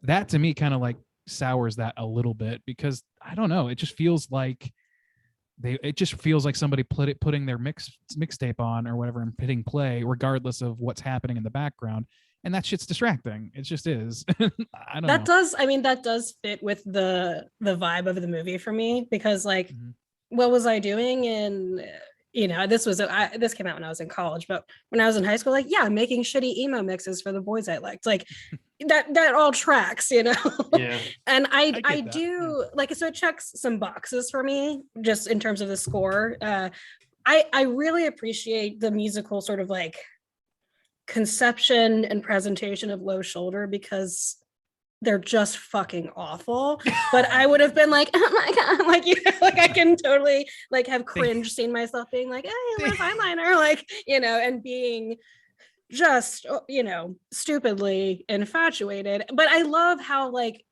That to me kind of like sours that a little bit because I don't know. It just feels like somebody putting their mixtape on or whatever and hitting play, regardless of what's happening in the background. and that shit's distracting. It just is. I don't That know. does, I mean, that does fit with the vibe of the movie for me, because like Mhm. what was I doing? And this came out when I was in college, but when I was in high school, like, yeah, making shitty emo mixes for the boys I liked, like that all tracks, Yeah. And I I get that, do like, so it checks some boxes for me just in terms of the score. I really appreciate the musical sort of like conception and presentation of Low Shoulder, because they're just fucking awful. But I would have been like, oh my god, like, like I can totally like have cringe seeing myself being like, hey, where's eyeliner, like, and being just stupidly infatuated. But I love how like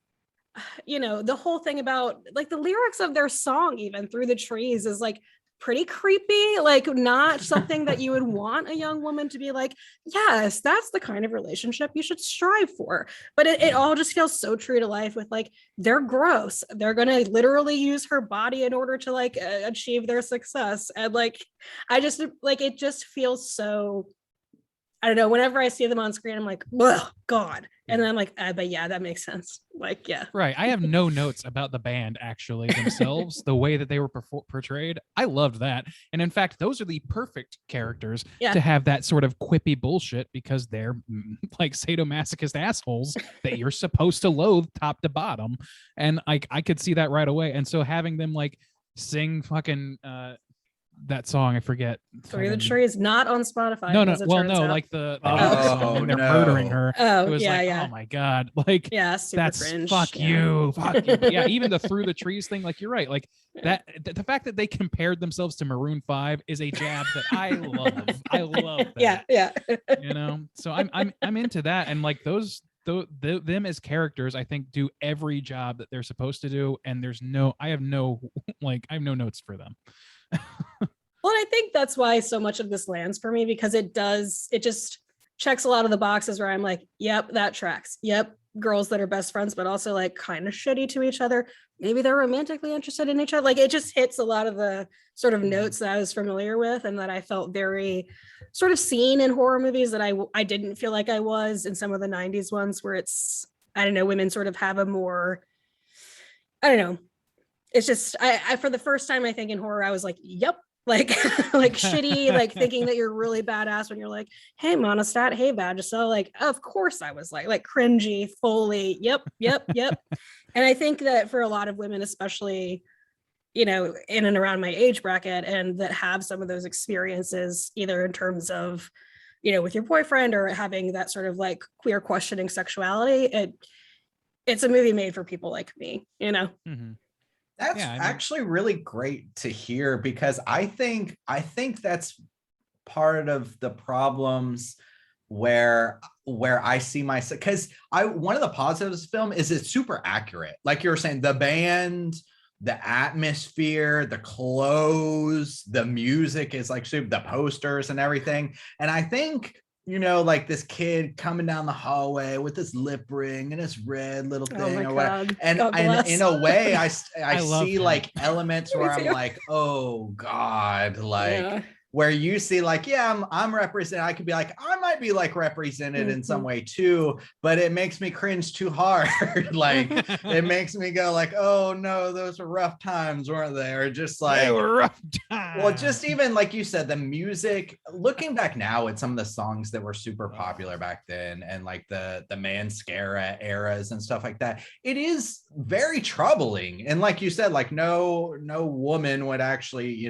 the whole thing about like the lyrics of their song, even Through the Trees, is like pretty creepy, like not something that you would want a young woman to be like, yes, that's the kind of relationship you should strive for. But it all just feels so true to life, with like, they're gross, they're gonna literally use her body in order to like achieve their success. And like, I just like, it just feels so, I don't know, whenever I see them on screen, I'm like, oh god. And then I'm like, but yeah, that makes sense. Like, yeah. Right. I have no notes about the band actually themselves, the way that they were portrayed. I loved that. And in fact, those are the perfect characters Yeah. to have that sort of quippy bullshit, because they're like sadomasochist assholes that you're supposed to loathe top to bottom. And like, I could see that right away. And so having them like sing fucking that song, I forget. Through the fucking- Trees, not on Spotify. No, as it well, turns no, out. like the Oh, Beatles song, and they're no. murdering her. Oh, It was yeah, like, yeah. oh my god, like Yeah, super that's cringe. fuck yeah. you, fuck you. But yeah, even the Through the Trees thing, like you're right, like that. The fact that they compared themselves to Maroon 5 is a jab that I love. I love that. Yeah. So I'm into that, and like them as characters, I think do every job that they're supposed to do, and I have no notes for them. Well, I think that's why so much of this lands for me, because it just checks a lot of the boxes where I'm like, yep, that tracks. Yep, girls that are best friends, but also like kind of shitty to each other. Maybe they're romantically interested in each other. Like, it just hits a lot of the sort of notes that I was familiar with, and that I felt very sort of seen in horror movies that I didn't feel like I was in some of the 90s ones, where it's, I don't know, women sort of have a more, I don't know. It's just, I for the first time, I think in horror, I was like, yep. Like like shitty, like thinking that you're really badass when you're like, hey, monostat, hey, Vagisil. Like, of course I was like cringy, fully, yep. And I think that for a lot of women, especially, in and around my age bracket, and that have some of those experiences, either in terms of, with your boyfriend, or having that sort of like queer questioning sexuality, it's a movie made for people like me, Mm-hmm. That's Yeah, I mean- actually really great to hear, because I think that's part of the problems where I see myself, because one of the positives of the film is it's super accurate. Like you were saying, the band, the atmosphere, the clothes, the music is like super, the posters and everything. And I think, like this kid coming down the hallway with his lip ring and his red little Oh thing my or whatever. God. And God bless. in a way, I love see him. like elements Me where I'm too. like, oh God, like Yeah. where you see like, yeah, I'm represented. I could be like, I might be like represented in some way too, but it makes me cringe too hard. Like it makes me go like, oh no, those were rough times, weren't they? Or just like, They were rough times. well, just even like you said, the music, looking back now at some of the songs that were super popular back then, and like the Mascara eras and stuff like that, it is very troubling. And like you said, like no woman would actually,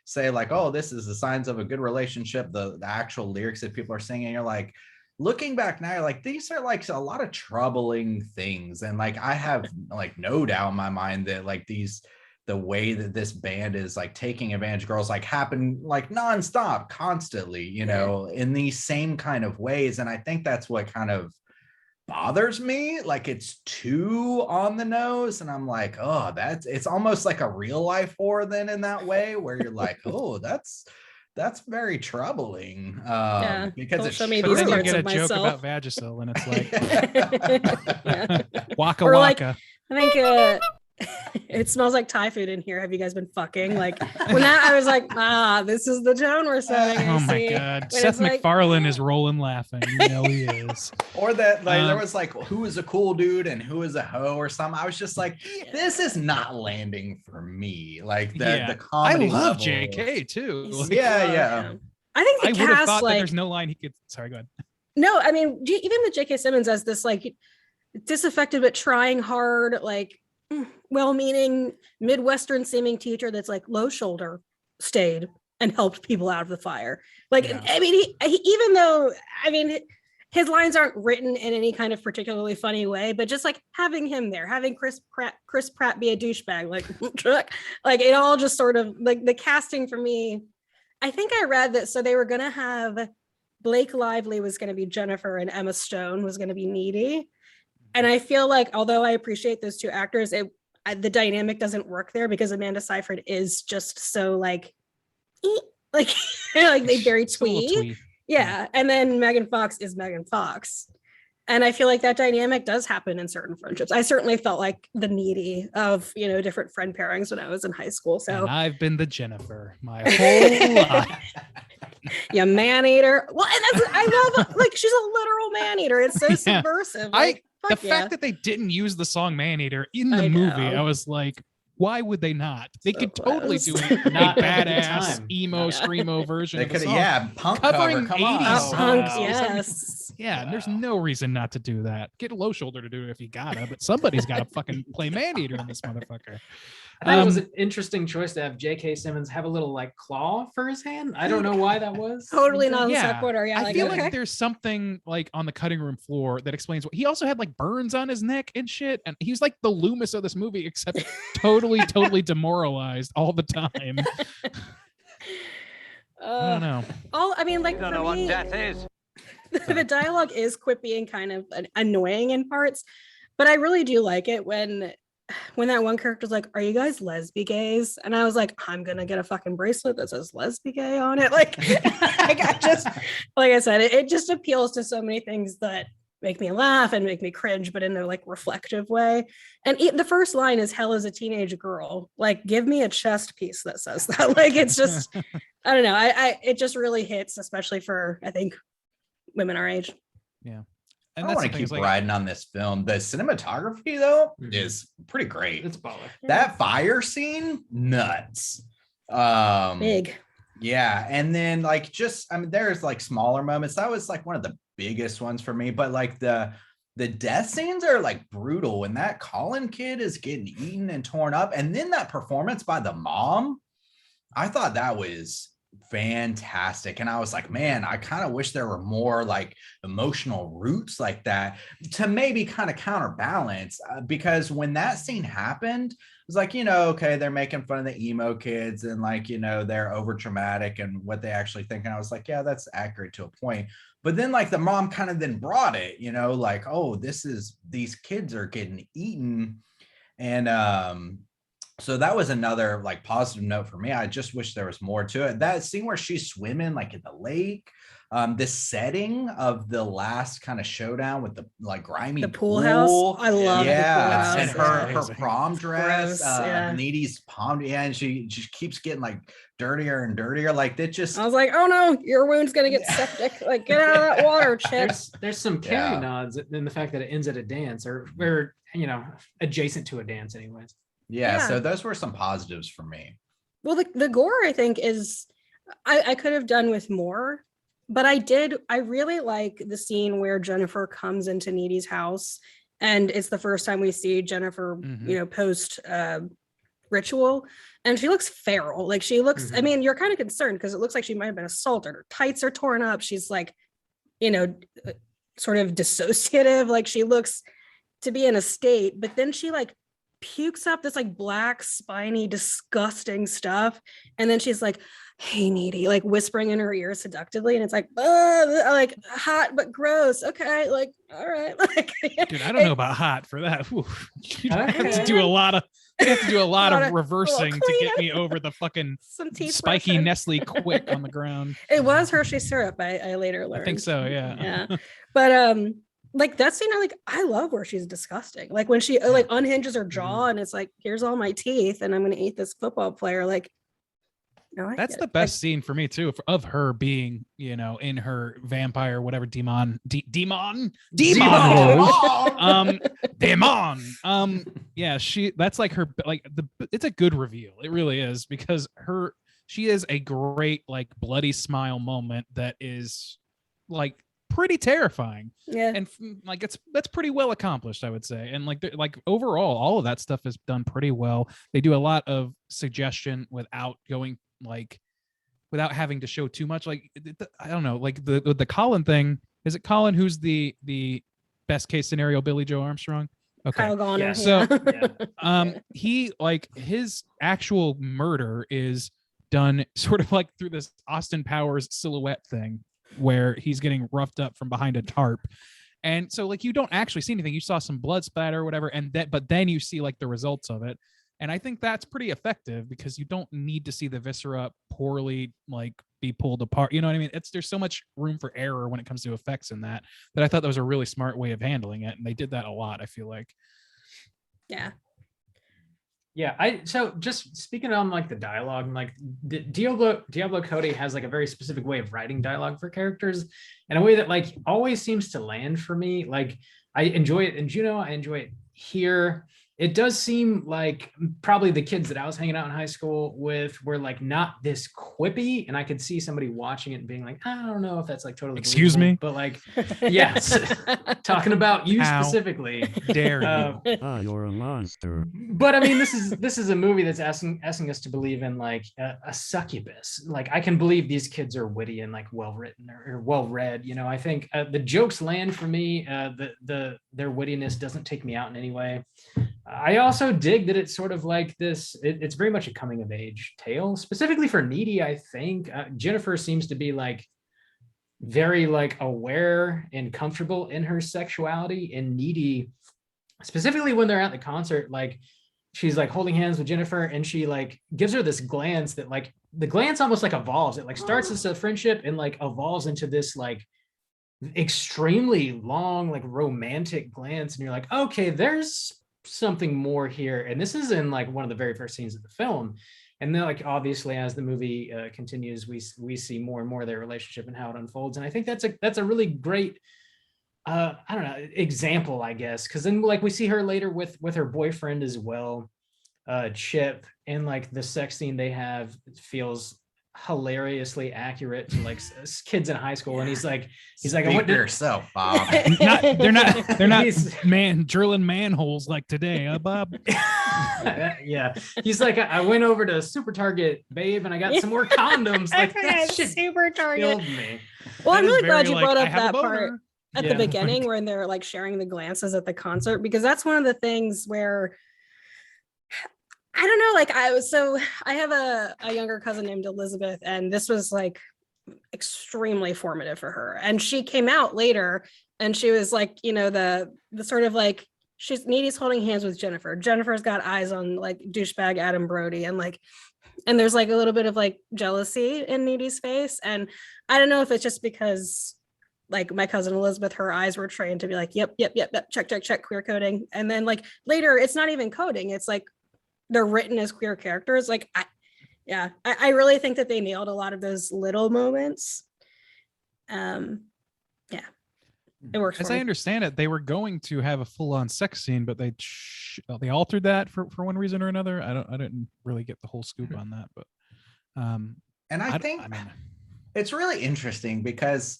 say like, oh, this is the signs of a good relationship. The actual lyrics that people are singing, you're like, looking back now, you're like, these are like a lot of troubling things. And like, I have like no doubt in my mind that like the way that this band is like taking advantage of girls like happen like nonstop, constantly, in these same kind of ways. And I think that's what kind of bothers me. Like it's too on the nose, and I'm like, oh, it's almost like a real life horror then in that way, where you're like, oh, that's very troubling. Because don't it's show me true. these Then you parts get a of joke myself. about Vagisil, and it's like Yeah. waka Or like, waka. I think It smells like Thai food in here. Have you guys been fucking? Like when that I was like, this is the tone we're setting. Oh my see. God. When Seth it's like, MacFarlane is rolling laughing. You know he is. Or that like there Um, was like who is a cool dude and who is a hoe or something. I was just like, this is not landing for me. Like the I comedy love level. JK too. he's Like, Yeah. I think the I would have cast thought that like there's no line he could. Sorry, go ahead. no, I mean even with J.K. Simmons as this like disaffected but trying hard, like well-meaning Midwestern seeming teacher that's like low shoulder stayed and helped people out of the fire. Like Yeah. I mean he even though I mean his lines aren't written in any kind of particularly funny way, but just like having him there, having Chris Pratt be a douchebag, like it all just sort of like the casting for me. I think I read that so they were gonna have Blake Lively was going to be Jennifer and Emma Stone was going to be Needy. And I feel like, although I appreciate those two actors, the dynamic doesn't work there because Amanda Seyfried is just so like like they very It's a little twee. twee. Yeah. And then Megan Fox is Megan Fox. And I feel like that dynamic does happen in certain friendships. I certainly felt like the Needy of, different friend pairings when I was in high school. So And I've been the Jennifer my whole life. you man eater. Well, and I love like she's a literal man eater. It's so Yeah. subversive. Like, The fuck yeah. fact that they didn't use the song Man Eater in the I movie, know. I was like, why would they not? They So could totally close. do a Not at a good badass time. emo Yeah. screamo version They of the could song. have punk Covering cover. Come on. 80s Oh, Punk, wow. yes. Yeah, and there's Wow. no reason not to do that. Get a low shoulder to do it if you gotta, but somebody's got to fucking play Man Eater in this motherfucker. I thought it was an interesting choice to have J.K. Simmons have a little like claw for his hand. I don't know why that was. Totally not Yeah. sequitur. Yeah, I feel okay. like there's something like on the cutting room floor that explains what he also had like burns on his neck and shit. And he's like the Loomis of this movie, except totally demoralized all the time. I don't know. I mean, like Don't for know what me, death is. the dialogue is quippy and kind of annoying in parts, but I really do like it when that one character's like, "Are you guys lesbi gays?" And I was like, "I'm gonna get a fucking bracelet that says lesbi gay on it." Like, I just, like I said, it just appeals to so many things that make me laugh and make me cringe, but in a like reflective way. And the first line is "Hell is a teenage girl." Like, give me a chest piece that says that. Like, it's just, I don't know. It just really hits, especially for I think women our age. Yeah. I And don't that's want the to thing, keep is, like, riding on this film. The cinematography, though, Mhm. is pretty great. It's baller. That fire scene, nuts. Big. Yeah, and then like there's like smaller moments. That was like one of the biggest ones for me. But like the death scenes are like brutal. When that Colin kid is getting eaten and torn up, and then that performance by the mom, I thought that was fantastic. And I was like, man, I kind of wish there were more like emotional roots like that to maybe kind of counterbalance, because when that scene happened, it was like, okay, they're making fun of the emo kids and like, they're over dramatic and what they actually think. And I was like, yeah, that's accurate to a point. But then like the mom kind of then brought it, like, oh, these kids are getting eaten. And so that was another like positive note for me. I just wish there was more to it. That scene where she's swimming like in the lake, the setting of the last kind of showdown with the like grimy The pool house. I love the pool house. and her Amazing. prom dress, Gross, yeah. Needy's prom, and she just keeps getting like dirtier and dirtier. Like that just I was like, oh no, your wound's gonna get septic. Like, get out of that water, Chips. There's some carry Yeah. nods in the fact that it ends at a dance or adjacent to a dance anyways. Yeah. so those were some positives for me. Well, the gore I think is I could have done with more, but I really like the scene where Jennifer comes into Needy's house, and it's the first time we see Jennifer, Mhm. post ritual, and she looks feral. Like she looks, I Mhm. mean, you're kind of concerned because it looks like she might have been assaulted. Her tights are torn up. She's like, sort of dissociative. Like she looks to be in a state, but then she like pukes up this like black spiny disgusting stuff, and then she's like, "Hey Needy," like whispering in her ear seductively, and it's like, like hot but gross. Okay, like all right. Like Dude, I don't know about hot for that. Whew. You'd have to Okay. do a lot of Lot of of- reversing to get cleanup. me over the fucking some teeth spiky brushing. Nestle quick on the ground. It was Hershey syrup. I later learned. I think so, yeah. Yeah, but like that scene, I love where she's disgusting. Like when she like unhinges her jaw and it's like, here's all my teeth and I'm gonna eat this football player. Like, no, That's the best scene for me too, of her being, you know, in her vampire, whatever demon. Yeah, that's like her, like it's a good reveal. It really is, because she is a great like bloody smile moment that is like pretty terrifying. Yeah. And like that's pretty well accomplished, I would say. And like overall, all of that stuff is done pretty well. They do a lot of suggestion without going like without having to show too much. Like I don't know, like the Colin thing. Is it Colin who's the best case scenario Billy Joe Armstrong? Okay. Kyle Goner. Yeah. So he like his actual murder is done sort of like through this Austin Powers silhouette thing where he's getting roughed up from behind a tarp. And so like you don't actually see anything. You saw some blood splatter or whatever, but then you see like the results of it. And I think that's pretty effective because you don't need to see the viscera poorly like be pulled apart. You know what I mean? There's so much room for error when it comes to effects in that I thought that was a really smart way of handling it. And they did that a lot, I feel like. Yeah. Yeah, so just speaking on like the dialogue, like Diablo Cody has like a very specific way of writing dialogue for characters in a way that like always seems to land for me. Like I enjoy it in Juno, I enjoy it here. It does seem like probably the kids that I was hanging out in high school with were like not this quippy, and I could see somebody watching it and being like, I don't know if that's like totally excuse me, but like, yes, talking about you How specifically. Dare you? You're a monster. But I mean, this is a movie that's asking us to believe in like a succubus. Like I can believe these kids are witty and like well written or well read. You know, I think the jokes land for me. Their wittiness doesn't take me out in any way. I also dig that it's sort of like this. It's very much a coming of age tale, specifically for Needy. I think Jennifer seems to be like very like aware and comfortable in her sexuality, and Needy, specifically when they're at the concert, like she's like holding hands with Jennifer and she like gives her this glance that like the glance almost like evolves. It like starts as a friendship and like evolves into this like extremely long like romantic glance, and you're like, okay, there's something more here. And this is in like one of the very first scenes of the film. And then like obviously as the movie continues, we see more and more of their relationship and how it unfolds. And I think that's a really great I don't know, example, I guess, because then like we see her later with her boyfriend as well, Chip, and like the sex scene they have feels hilariously accurate to like kids in high school. And he's like I went to yourself, Bob. they're not drilling manholes like today, Bob. Yeah, he's like, I went over to Super Target, babe, and I got some more condoms. Like that shit Super Target killed me. Well, That I'm is really glad very, you like, brought I up have a that boner. part at Yeah. the beginning when they're like sharing the glances at the concert, because that's one of the things where I don't know, like I have a younger cousin named Elizabeth, and this was like extremely formative for her. And she came out later and she was like, you know, the sort of like Needy's holding hands with Jennifer. Jennifer's got eyes on like douchebag Adam Brody, and there's like a little bit of like jealousy in Needy's face. And I don't know if it's just because like my cousin Elizabeth, her eyes were trained to be like, yep, check, queer coding. And then like later, it's not even coding. It's like they're written as queer characters. Like, I really think that they nailed a lot of those little moments. It works. As I understand it, they were going to have a full-on sex scene, but they altered that for one reason or another. I didn't really get the whole scoop on that, but And I think it's really interesting because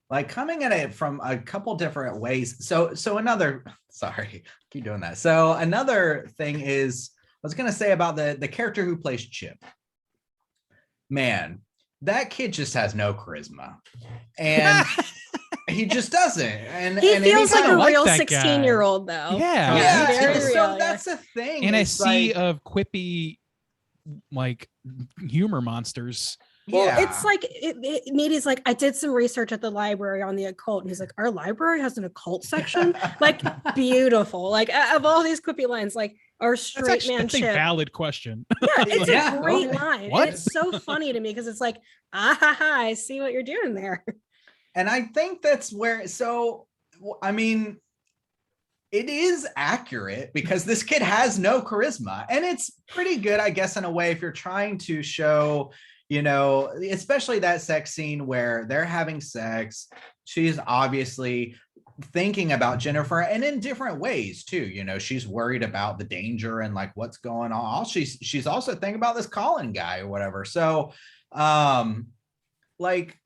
like coming at it from a couple different ways. So another, sorry, keep doing that. So another thing is, I was going to say about the character who plays Chip. Man, that kid just has no charisma. And he just doesn't. And he feels like a like real that guy. 16-year-old though. Yeah. Very so real, that's the thing. in a It's sea like, of quippy like humor monsters. Well, yeah. it's like Needy's like, I did some research at the library on the occult, and he's like, our library has an occult section. Like, beautiful. Like, of all these quippy lines, like our straight man That's a Chip. valid question. Yeah, it's Yeah, a great okay. line. What? And it's so funny to me because it's like, I see what you're doing there. And I think that's where, so I mean, it is accurate because this kid has no charisma, and it's pretty good, I guess, in a way, if you're trying to show, especially that sex scene where they're having sex. She's obviously thinking about Jennifer, and in different ways too. She's worried about the danger and like what's going on. She's also thinking about this Colin guy or whatever. So like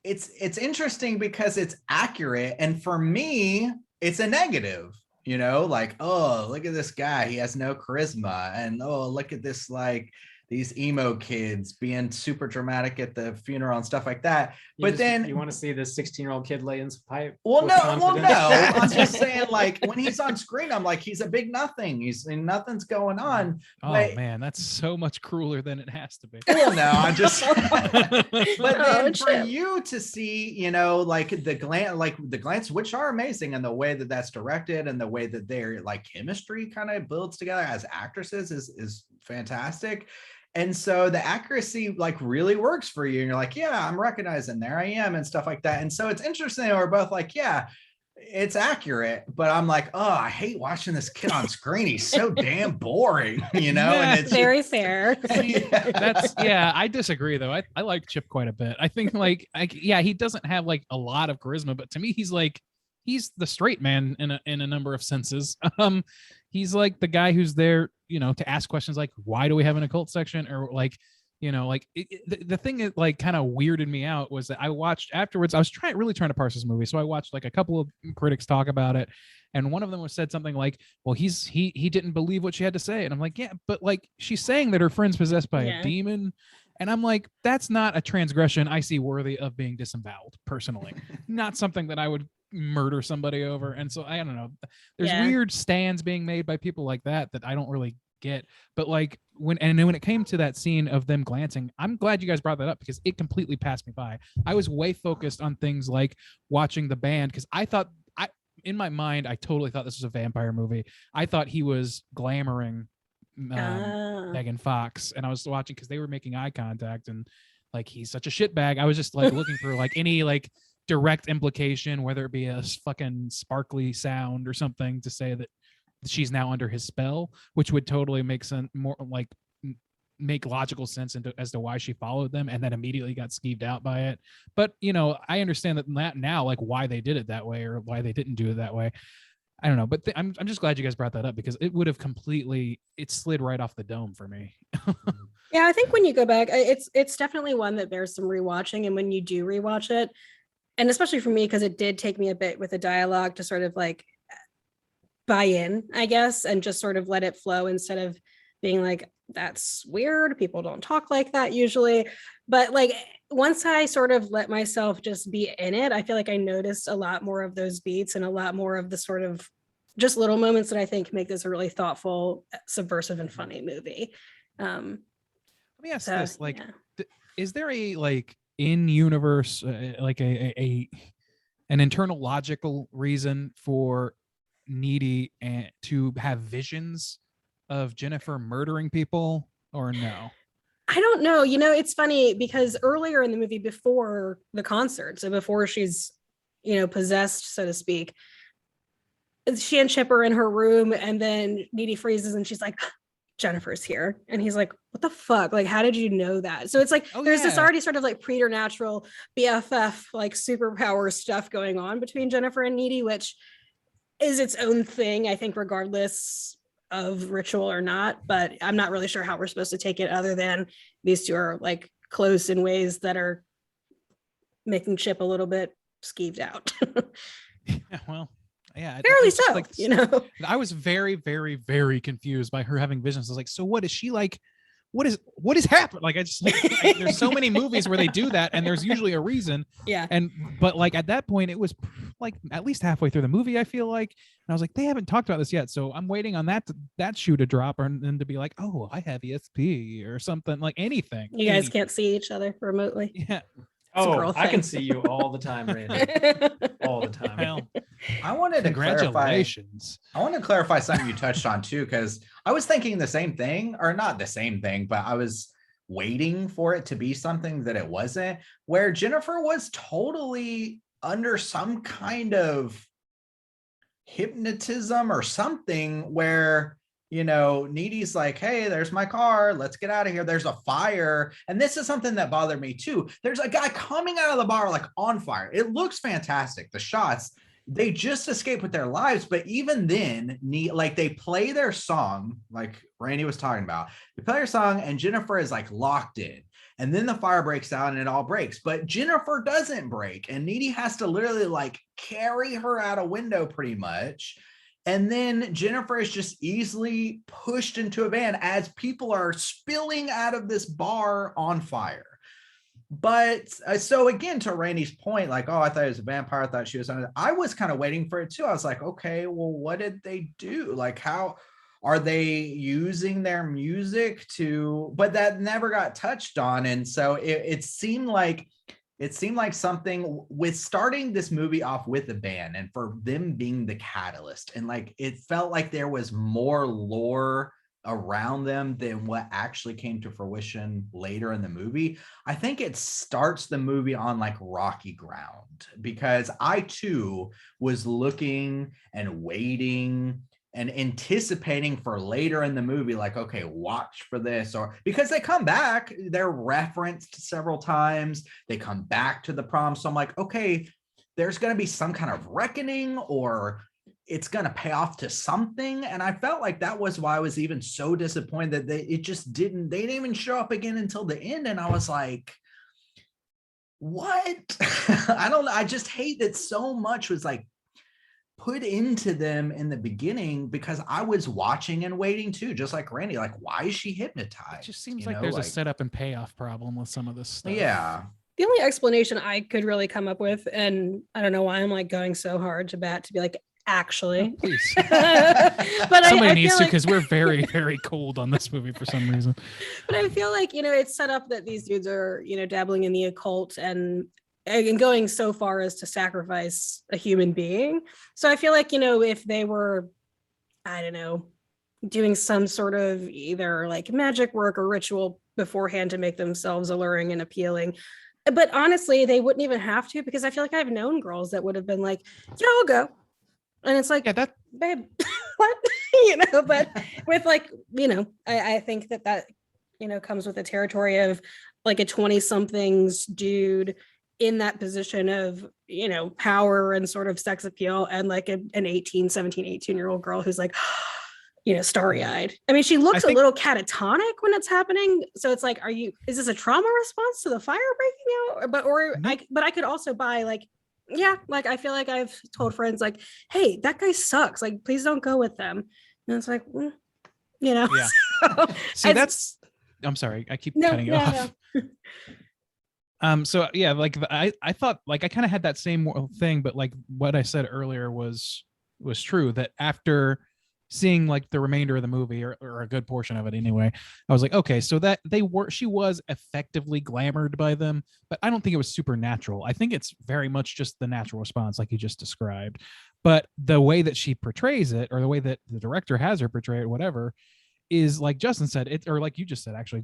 it's interesting because it's accurate, and for me it's a negative, like, oh, look at this guy, he has no charisma, and oh, look at this, like these emo kids being super dramatic at the funeral and stuff like that. Then you want to see this 16-year-old kid lay in some pipe? No. I'm just saying, like, when he's on screen, I'm like, he's a big nothing. Nothing's going on. Oh man, that's so much crueler than it has to be. Well, no, I'm just. But then for Chip. you to see, like the glance, which are amazing, and the way that that's directed, and the way that their like chemistry kind of builds together as actresses is fantastic. And so the accuracy like really works for you. And you're like, yeah, I'm recognizing there I am and stuff like that. And so it's interesting. We're both like, yeah, it's accurate. But I'm like, oh, I hate watching this kid on screen. He's so damn boring, Yeah. And it's Very fair. yeah. I disagree though. I like Chip quite a bit. I think he doesn't have like a lot of charisma, but to me he's the straight man in a number of senses. He's like the guy who's there, to ask questions like, why do we have an occult section? Or like, the thing that like kind of weirded me out was that I watched afterwards. I was really trying to parse this movie, so I watched like a couple of critics talk about it, and one of them said something like, well, he didn't believe what she had to say, and I'm like, yeah, but like she's saying that her friend's possessed by a demon. And I'm like, that's not a transgression I see worthy of being disemboweled personally. Not something that I would murder somebody over. And so I don't know, there's weird stands being made by people like that I don't really get. But like when it came to that scene of them glancing, I'm glad you guys brought that up because it completely passed me by. I was way focused on things like watching the band, because in my mind I totally thought this was a vampire movie. I thought he was glamoring Megan Fox, and I was watching because they were making eye contact, and like he's such a shitbag. I was just like looking for like any like direct implication, whether it be a fucking sparkly sound or something to say that she's now under his spell, which would totally make sense, more like make logical sense as to why she followed them and then immediately got skeeved out by it. But I understand that now, like why they did it that way or why they didn't do it that way. I don't know, but I'm just glad you guys brought that up because it would have it slid right off the dome for me. Yeah, I think when you go back, it's definitely one that bears some rewatching. And when you do rewatch it, and especially for me, because it did take me a bit with the dialogue to sort of like buy in, I guess, and just sort of let it flow instead of being like, that's weird. People don't talk like that usually. But like once I sort of let myself just be in it, I feel like I noticed a lot more of those beats and a lot more of the sort of just little moments that I think make this a really thoughtful, subversive, and funny movie. Let me ask this: like, is there a like in universe like an internal logical reason for Needy and to have visions of Jennifer murdering people, or no? I don't know. It's funny because earlier in the movie, before the concert, so before she's, possessed, so to speak, she and Chip are in her room, and then Needy freezes and she's like, Jennifer's here. And he's like, what the fuck? Like, how did you know that? So it's like, there's this already sort of like preternatural BFF, like superpower stuff going on between Jennifer and Needy, which is its own thing, I think, regardless of ritual or not. But I'm not really sure how we're supposed to take it other than these two are like close in ways that are making Chip a little bit skeeved out. Yeah, well, yeah, fairly so, like, I was very, very, very confused by her having visions. I was like, so what is she like? What is happening? Like, I just like, there's so many movies where they do that, and there's usually a reason. Yeah. But like at that point, it was like at least halfway through the movie, I feel like, and I was like, they haven't talked about this yet, so I'm waiting on that shoe to drop, and then to be like, oh, I have ESP or something, like anything. You guys can't see each other remotely. Yeah. Oh, I can see you all the time, Randy. All the time. Well, I wanted to congratulations. I want to clarify something you touched on too, because I was thinking the same thing, or not the same thing, but I was waiting for it to be something that it wasn't, where Jennifer was totally under some kind of hypnotism or something where, Needy's like, hey, there's my car, let's get out of here, there's a fire. And this is something that bothered me too. There's a guy coming out of the bar like on fire. It looks fantastic, the shots. They just escape with their lives, but even then, like, they play their song, like Randy was talking about. They play their song and Jennifer is like locked in. And then the fire breaks out and it all breaks. But Jennifer doesn't break. And Needy has to literally like carry her out a window pretty much. And then Jennifer is just easily pushed into a van as people are spilling out of this bar on fire. But so again, to Randy's point, like, oh, I thought it was a vampire. I thought she was on it. I was kind of waiting for it too. I was like, okay, well, what did they do? Like, how are they using their music to, but that never got touched on. And so it seemed like something with starting this movie off with the band and for them being the catalyst. And like, it felt like there was more lore around them than what actually came to fruition later in the movie. I think it starts the movie on like rocky ground, because I too was looking and waiting and anticipating for later in the movie, like, okay, watch for this, or because they come back, they're referenced several times, they come back to the prom. So I'm like, okay, there's going to be some kind of reckoning, or it's going to pay off to something. And I felt like that was why I was even so disappointed that they didn't even show up again until the end. And I was like, what? I don't know. I just hate that so much was like put into them in the beginning, because I was watching and waiting too, just like Randy, like, why is she hypnotized? It just seems like there's a setup and payoff problem with some of this stuff. Yeah. The only explanation I could really come up with, and I don't know why I'm like going so hard to bat to be like, actually, Please. but Somebody needs feel to, like, because we're very, very cold on this movie for some reason. but I feel like, it's set up that these dudes are, dabbling in the occult and going so far as to sacrifice a human being. So I feel like, if they were, I don't know, doing some sort of either like magic work or ritual beforehand to make themselves alluring and appealing. But honestly, they wouldn't even have to, because I feel like I've known girls that would have been like, yeah, I'll go. And it's like, Yeah, that babe, what? But with like, I think that, comes with the territory of like a 20-somethings dude in that position of, power and sort of sex appeal, and like an 18-year-old girl who's like, starry-eyed. I mean, she looks a little catatonic when it's happening. So it's like, is this a trauma response to the fire breaking out? But I could also buy like, yeah, like I feel like I've told friends like, hey, that guy sucks. Like, please don't go with them. And it's like, Yeah. So, See, I'm sorry, I keep cutting you off. So yeah, like I thought, like I kind of had that same thing, but like what I said earlier was true, that after seeing like the remainder of the movie, or a good portion of it anyway, I was like, okay, so that she was effectively glamored by them, but I don't think it was supernatural. I think it's very much just the natural response, like you just described. But the way that she portrays it, or the way that the director has her portray it, whatever, is like Justin said, it, or like you just said, actually,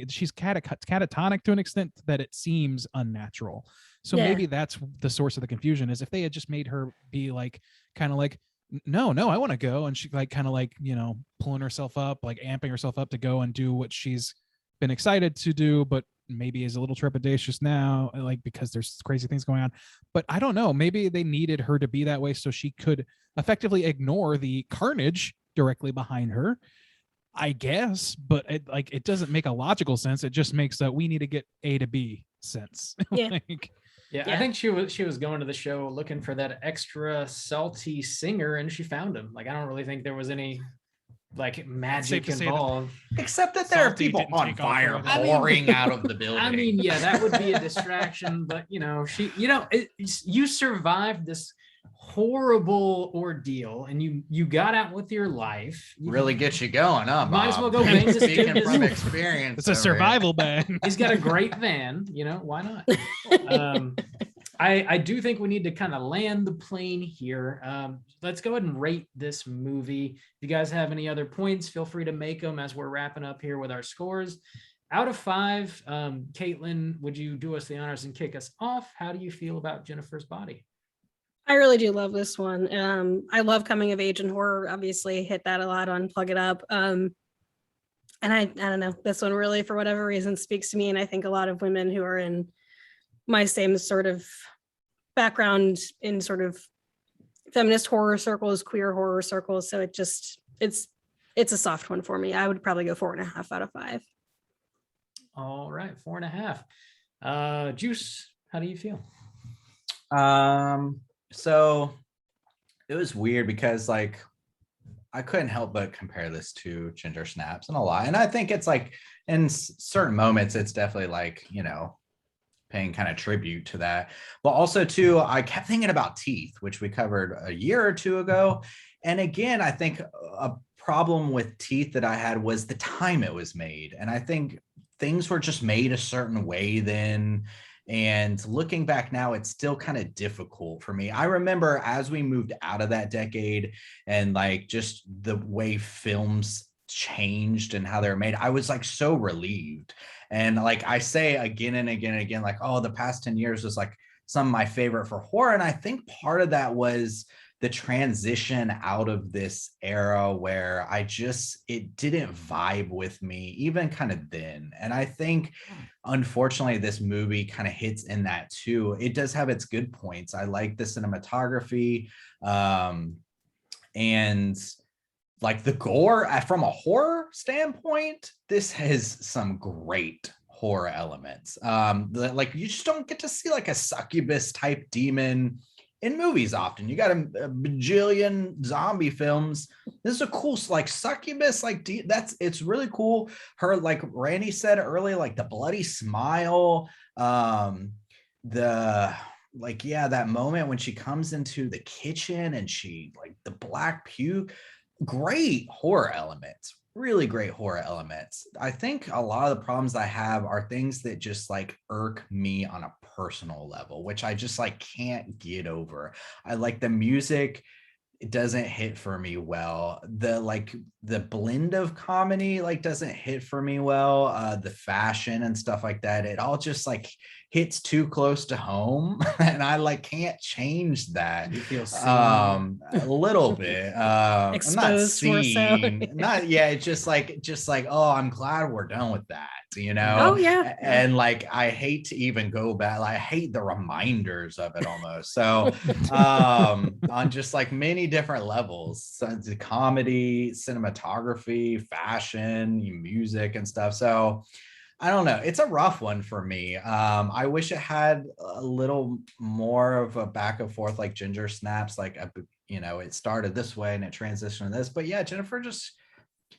she's catatonic to an extent that it seems unnatural. So maybe that's the source of the confusion, is if they had just made her be like, kind of like, no, I want to go, and she like kind of like, pulling herself up, like amping herself up to go and do what she's been excited to do, but maybe is a little trepidatious now, like because there's crazy things going on. But I don't know, maybe they needed her to be that way so she could effectively ignore the carnage directly behind her, I guess. But it doesn't make a logical sense. It just makes that we need to get A to B sense. Yeah. Yeah, I think she was going to the show looking for that extra salty singer, and she found him. Like, I don't really think there was any like magic involved, except that there are people on fire pouring out of the building. I mean, yeah, that would be a distraction, but you survived this horrible ordeal, and you got out with your life. Really gets you going, huh, Bob? Might as well go bang this Speaking from experience. It's a survival bag. He's got a great van, why not? I do think we need to kind of land the plane here. Let's go ahead and rate this movie. If you guys have any other points, feel free to make them as we're wrapping up here with our scores. Out of 5, Caitlin, would you do us the honors and kick us off? How do you feel about Jennifer's body? I really do love this one. I love coming of age and horror. Obviously, hit that a lot on Plug It Up. And I don't know, this one really, for whatever reason, speaks to me. And I think a lot of women who are in my same sort of background in sort of feminist horror circles, queer horror circles. So it's a soft one for me. I would probably go 4.5 out of 5. All right, 4.5. Juice, how do you feel? So it was weird because like I couldn't help but compare this to Ginger Snaps and a lot. And I think it's like in certain moments, it's definitely like, you know, paying kind of tribute to that. But also too, I kept thinking about Teeth, which we covered a year or two ago. And again, I think a problem with Teeth that I had was the time it was made. And I think things were just made a certain way then. And looking back now, it's still kind of difficult for me. I remember as we moved out of that decade and like just the way films changed and how they're made, I was like so relieved. And like I say again and again and again, like, oh, the past 10 years was like some of my favorite for horror. And I think part of that was the transition out of this era where it didn't vibe with me even kind of then. And I think unfortunately this movie kind of hits in that too. It does have its good points. I like the cinematography, and like the gore from a horror standpoint. This has some great horror elements. Like you just don't get to see like a succubus type demon in movies often. You got a bajillion zombie films. This is a cool like succubus, like it's really cool. Her, like Randy said earlier, like the bloody smile, the like, yeah, that moment when she comes into the kitchen and she like the black puke. Great horror elements, really great horror elements. I think a lot of the problems I have are things that just like irk me on a personal level, which I just like can't get over. I like the music. It doesn't hit for me well. The blend of comedy like doesn't hit for me well. The fashion and stuff like that, it all just like hits too close to home. And I like can't change that. You feel a little bit. I'm not Exposed more so. seen, not yeah, it's just like, oh, I'm glad we're done with that, you know. Oh yeah. And like I hate to even go back. Like, I hate the reminders of it almost. So on just like many different levels, so the comedy, cinematography, fashion, music and stuff. So I don't know, it's a rough one for me. I wish it had a little more of a back and forth like Ginger Snaps, like it started this way and it transitioned to this. But yeah, Jennifer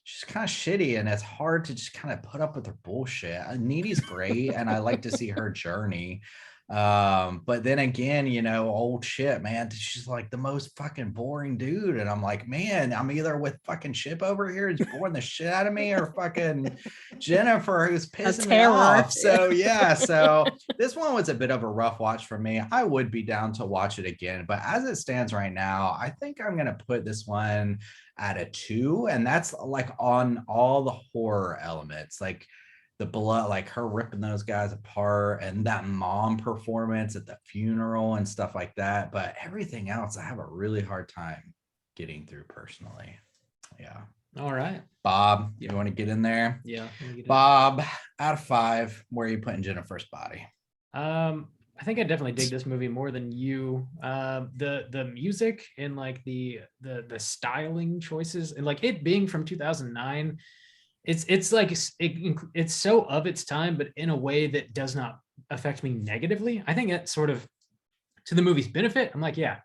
she's kind of shitty, and it's hard to just kind of put up with her bullshit. Needy's great and I like to see her journey. But then again, old shit, man, she's like the most fucking boring dude. And I'm like, man, I'm either with fucking Chip over here who's boring the shit out of me, or fucking Jennifer who's pissing me off. So yeah, so this one was a bit of a rough watch for me. I would be down to watch it again, but as it stands right now, I think I'm gonna put this one at a 2, and that's like on all the horror elements, like the blood, like her ripping those guys apart, and that mom performance at the funeral and stuff like that. But everything else, I have a really hard time getting through personally. Yeah. All right. Bob, you want to get in there? Yeah. Bob, out of 5, where are you putting Jennifer's body? I think I definitely dig this movie more than you. The music and like the styling choices, and like it being from 2009, it's like it's so of its time, but in a way that does not affect me negatively. I think that's sort of to the movie's benefit. I'm like, yeah,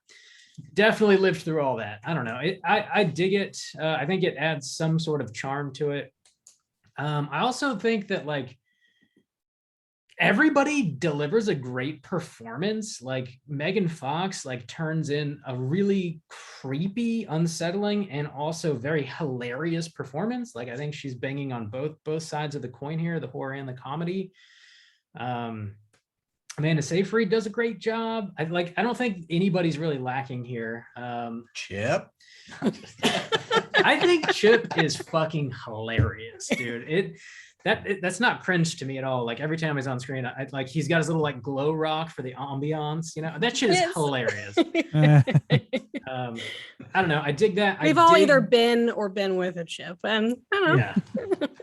definitely lived through all that. I don't know. I dig it. I think it adds some sort of charm to it. I also think that like everybody delivers a great performance. Like Megan Fox like turns in a really creepy, unsettling, and also very hilarious performance. Like I think she's banging on both sides of the coin here, the horror and the comedy. Amanda Seyfried does a great job. I don't think anybody's really lacking here. Chip. I think Chip is fucking hilarious, dude. that's not cringe to me at all. Like every time he's on screen, I like he's got his little like glow rock for the ambiance. You know, that shit is Yes. hilarious. Eh, I don't know. I dig that. We've all either been or been with a chip, and I don't know. Yeah.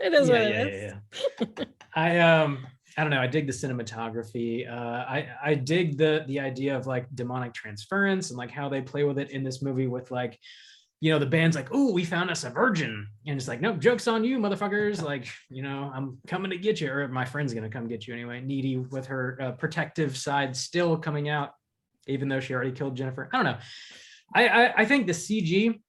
It is Yeah, what yeah, it is. yeah. I don't know. I dig the cinematography. I dig the idea of like demonic transference and like how they play with it in this movie with like, you know, the band's like, "Oh, we found us a virgin," and it's like, "No, joke's on you, motherfuckers!" Like, you know, I'm coming to get you, or my friend's gonna come get you anyway. Needy with her protective side still coming out, even though she already killed Jennifer. I don't know. I think the CG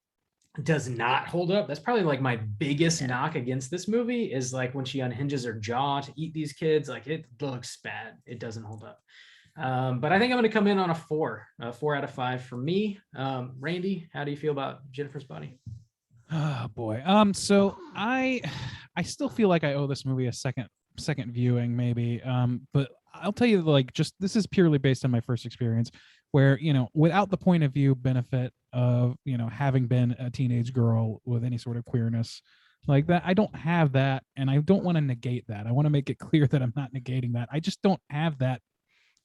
does not hold up. That's probably like my biggest knock against this movie is like when she unhinges her jaw to eat these kids. Like it looks bad. It doesn't hold up. But I think I'm going to come in on a 4 out of 5 for me. Randy, how do you feel about Jennifer's Body? Oh boy. So I still feel like I owe this movie a second viewing, maybe. But I'll tell you, like, just this is purely based on my first experience, where, you know, without the point of view benefit of, you know, having been a teenage girl with any sort of queerness like that, I don't have that, and I don't want to negate that. I want to make it clear that I'm not negating that. I just don't have that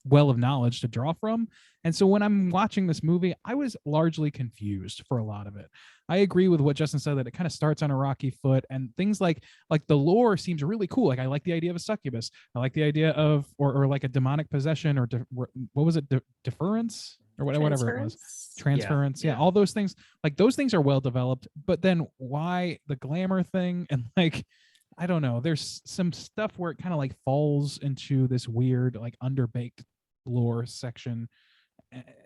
well of knowledge to draw from. And so when I'm watching this movie, I was largely confused for a lot of it. I agree with what Justin said, that it kind of starts on a rocky foot, and things like the lore seems really cool. Like I like the idea of a succubus. I like the idea of or like a demonic possession, or what was it, deference or whatever it was, transference. Yeah, all those things, like those things are well developed. But then why the glamour thing, and like, I don't know, there's some stuff where it kind of like falls into this weird like underbaked lore section,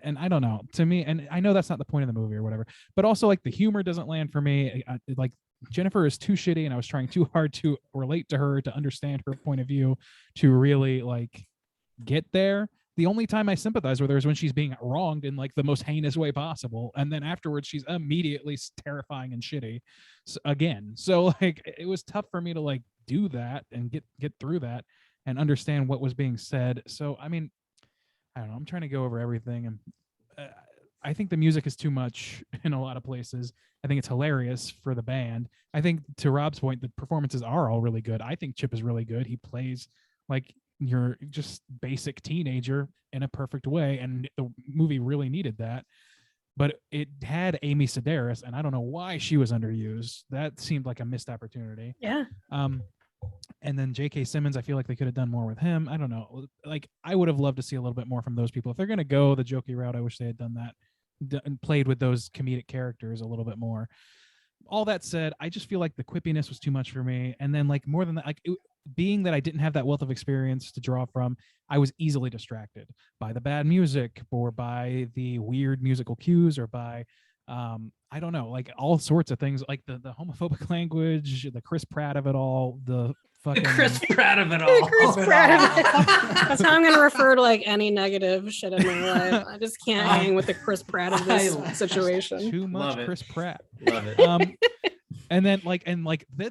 and I don't know, to me, and I know that's not the point of the movie or whatever, but also like the humor doesn't land for me. Like Jennifer is too shitty, and I was trying too hard to relate to her, to understand her point of view, to really like get there. The only time I sympathize with her is when she's being wronged in like the most heinous way possible, and then afterwards she's immediately terrifying and shitty again. So like it was tough for me to like do that and get through that and understand what was being said. So I mean, I don't know, I'm trying to go over everything, and I think the music is too much in a lot of places. I think it's hilarious for the band. I think, to Rob's point, the performances are all really good. I think Chip is really good. He plays like your just basic teenager in a perfect way, and the movie really needed that. But it had Amy Sedaris, and I don't know why she was underused. That seemed like a missed opportunity. Yeah. And then J.K. Simmons, I feel like they could have done more with him. I don't know. Like, I would have loved to see a little bit more from those people. If they're going to go the jokey route, I wish they had done that and played with those comedic characters a little bit more. All that said, I just feel like the quippiness was too much for me. And then, like, more than that, like, being that I didn't have that wealth of experience to draw from, I was easily distracted by the bad music, or by the weird musical cues, or by I don't know, like all sorts of things, like the homophobic language, the Chris Pratt of it all, the fucking Chris Pratt of it all. Chris Pratt. That's how I'm going to refer to like any negative shit in my life. I just can't hang with the Chris Pratt of this situation. Too much Love it. Chris Pratt. Love it. And then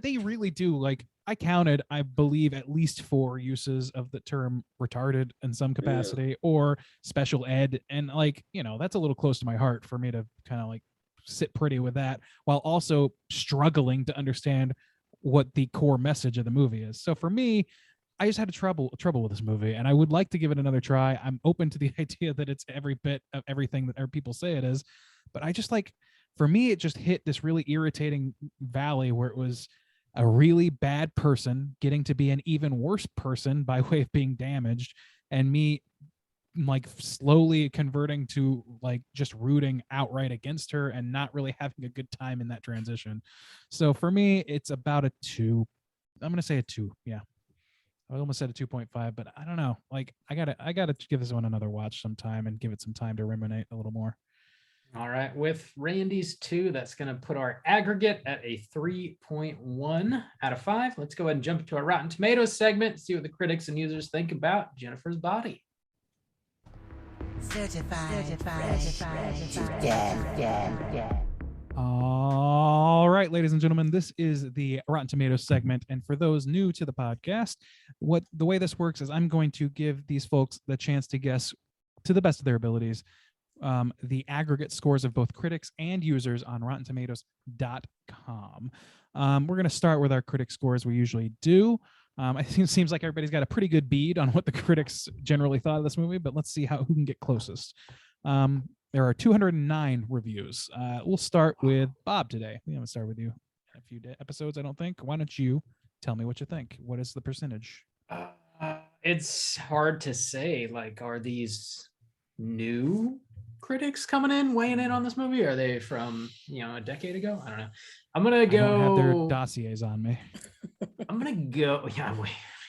they really do, like, I counted, I believe, at least 4 uses of the term retarded in some capacity, or special ed, and like, you know, that's a little close to my heart for me to kind of like sit pretty with that, while also struggling to understand what the core message of the movie is. So for me, I just had trouble with this movie, and I would like to give it another try. I'm open to the idea that it's every bit of everything that people say it is, but I just like, for me, it just hit this really irritating valley where it was a really bad person getting to be an even worse person by way of being damaged, and me like slowly converting to like just rooting outright against her and not really having a good time in that transition. So for me, it's about a 2. I'm going to say a 2. Yeah. I almost said a 2.5, but I don't know. Like I gotta give this one another watch sometime and give it some time to ruminate a little more. All right, with Randy's 2, that's going to put our aggregate at a 3.1 out of 5. Let's go ahead and jump into our Rotten Tomatoes segment, see what the critics and users think about Jennifer's Body. Certified. All right, ladies and gentlemen, this is the Rotten Tomatoes segment. And for those new to the podcast, the way this works is I'm going to give these folks the chance to guess, to the best of their abilities, the aggregate scores of both critics and users on RottenTomatoes.com. We're going to start with our critic scores we usually do. It seems like everybody's got a pretty good bead on what the critics generally thought of this movie, but let's see who can get closest. There are 209 reviews. We'll start with Bob today. We haven't started with you in a few episodes, I don't think. Why don't you tell me what you think? What is the percentage? It's hard to say. Like, are these new critics coming in, weighing in on this movie? Are they from, a decade ago? I don't know. I'm gonna I don't have their go. dossiers on me. I'm gonna go. Yeah,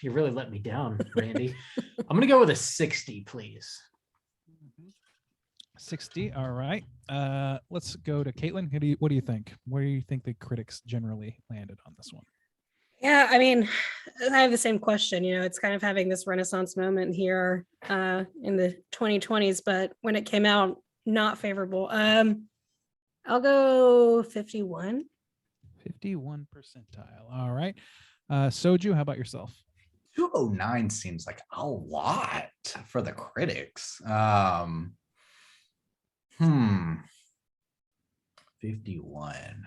you really let me down, Randy. I'm gonna go with a 60, please. 60. All right. Let's go to Caitlin. What do you think? Where do you think the critics generally landed on this one? Yeah, I mean, I have the same question. It's kind of having this renaissance moment here in the 2020s, but when it came out, not favorable. I'll go 51. 51 percentile. All right. Soju, how about yourself? 209 seems like a lot for the critics. 51.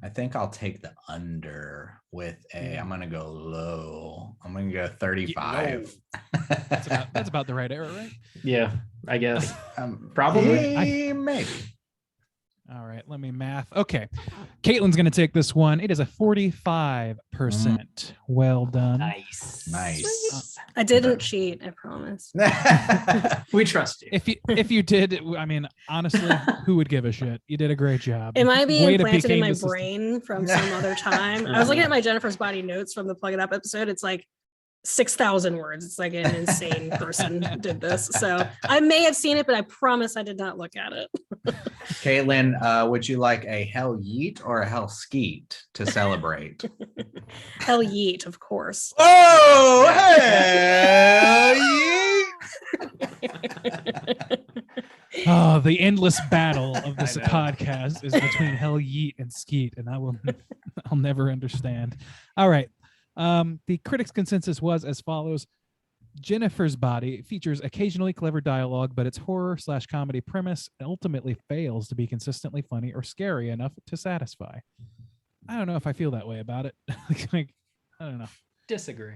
I think I'll take the under with I'm gonna go low. I'm gonna go 35. That's about the right error, right? Yeah, I guess. Probably. Maybe. All right, let me math. Okay, Caitlin's going to take this one. It is a 45%. Well done. Nice. I didn't cheat, I promise. We trust you. If you did, I mean, honestly, who would give a shit? You did a great job. It might be Way to implanted in became my the system. brain from some other time. I was looking at my Jennifer's Body notes from the Plug It Up episode. It's like 6,000 words. It's like an insane person did this. So I may have seen it, but I promise I did not look at it. Caitlin, would you like a hell yeet or a hell skeet to celebrate? Hell yeet, of course. Oh, hell yeet! Oh, the endless battle of this podcast is between hell yeet and skeet, and I'll never understand. All right. The critics' consensus was as follows. Jennifer's Body features occasionally clever dialogue, but its horror/comedy premise ultimately fails to be consistently funny or scary enough to satisfy. I don't know if I feel that way about it. Like, I don't know. Disagree.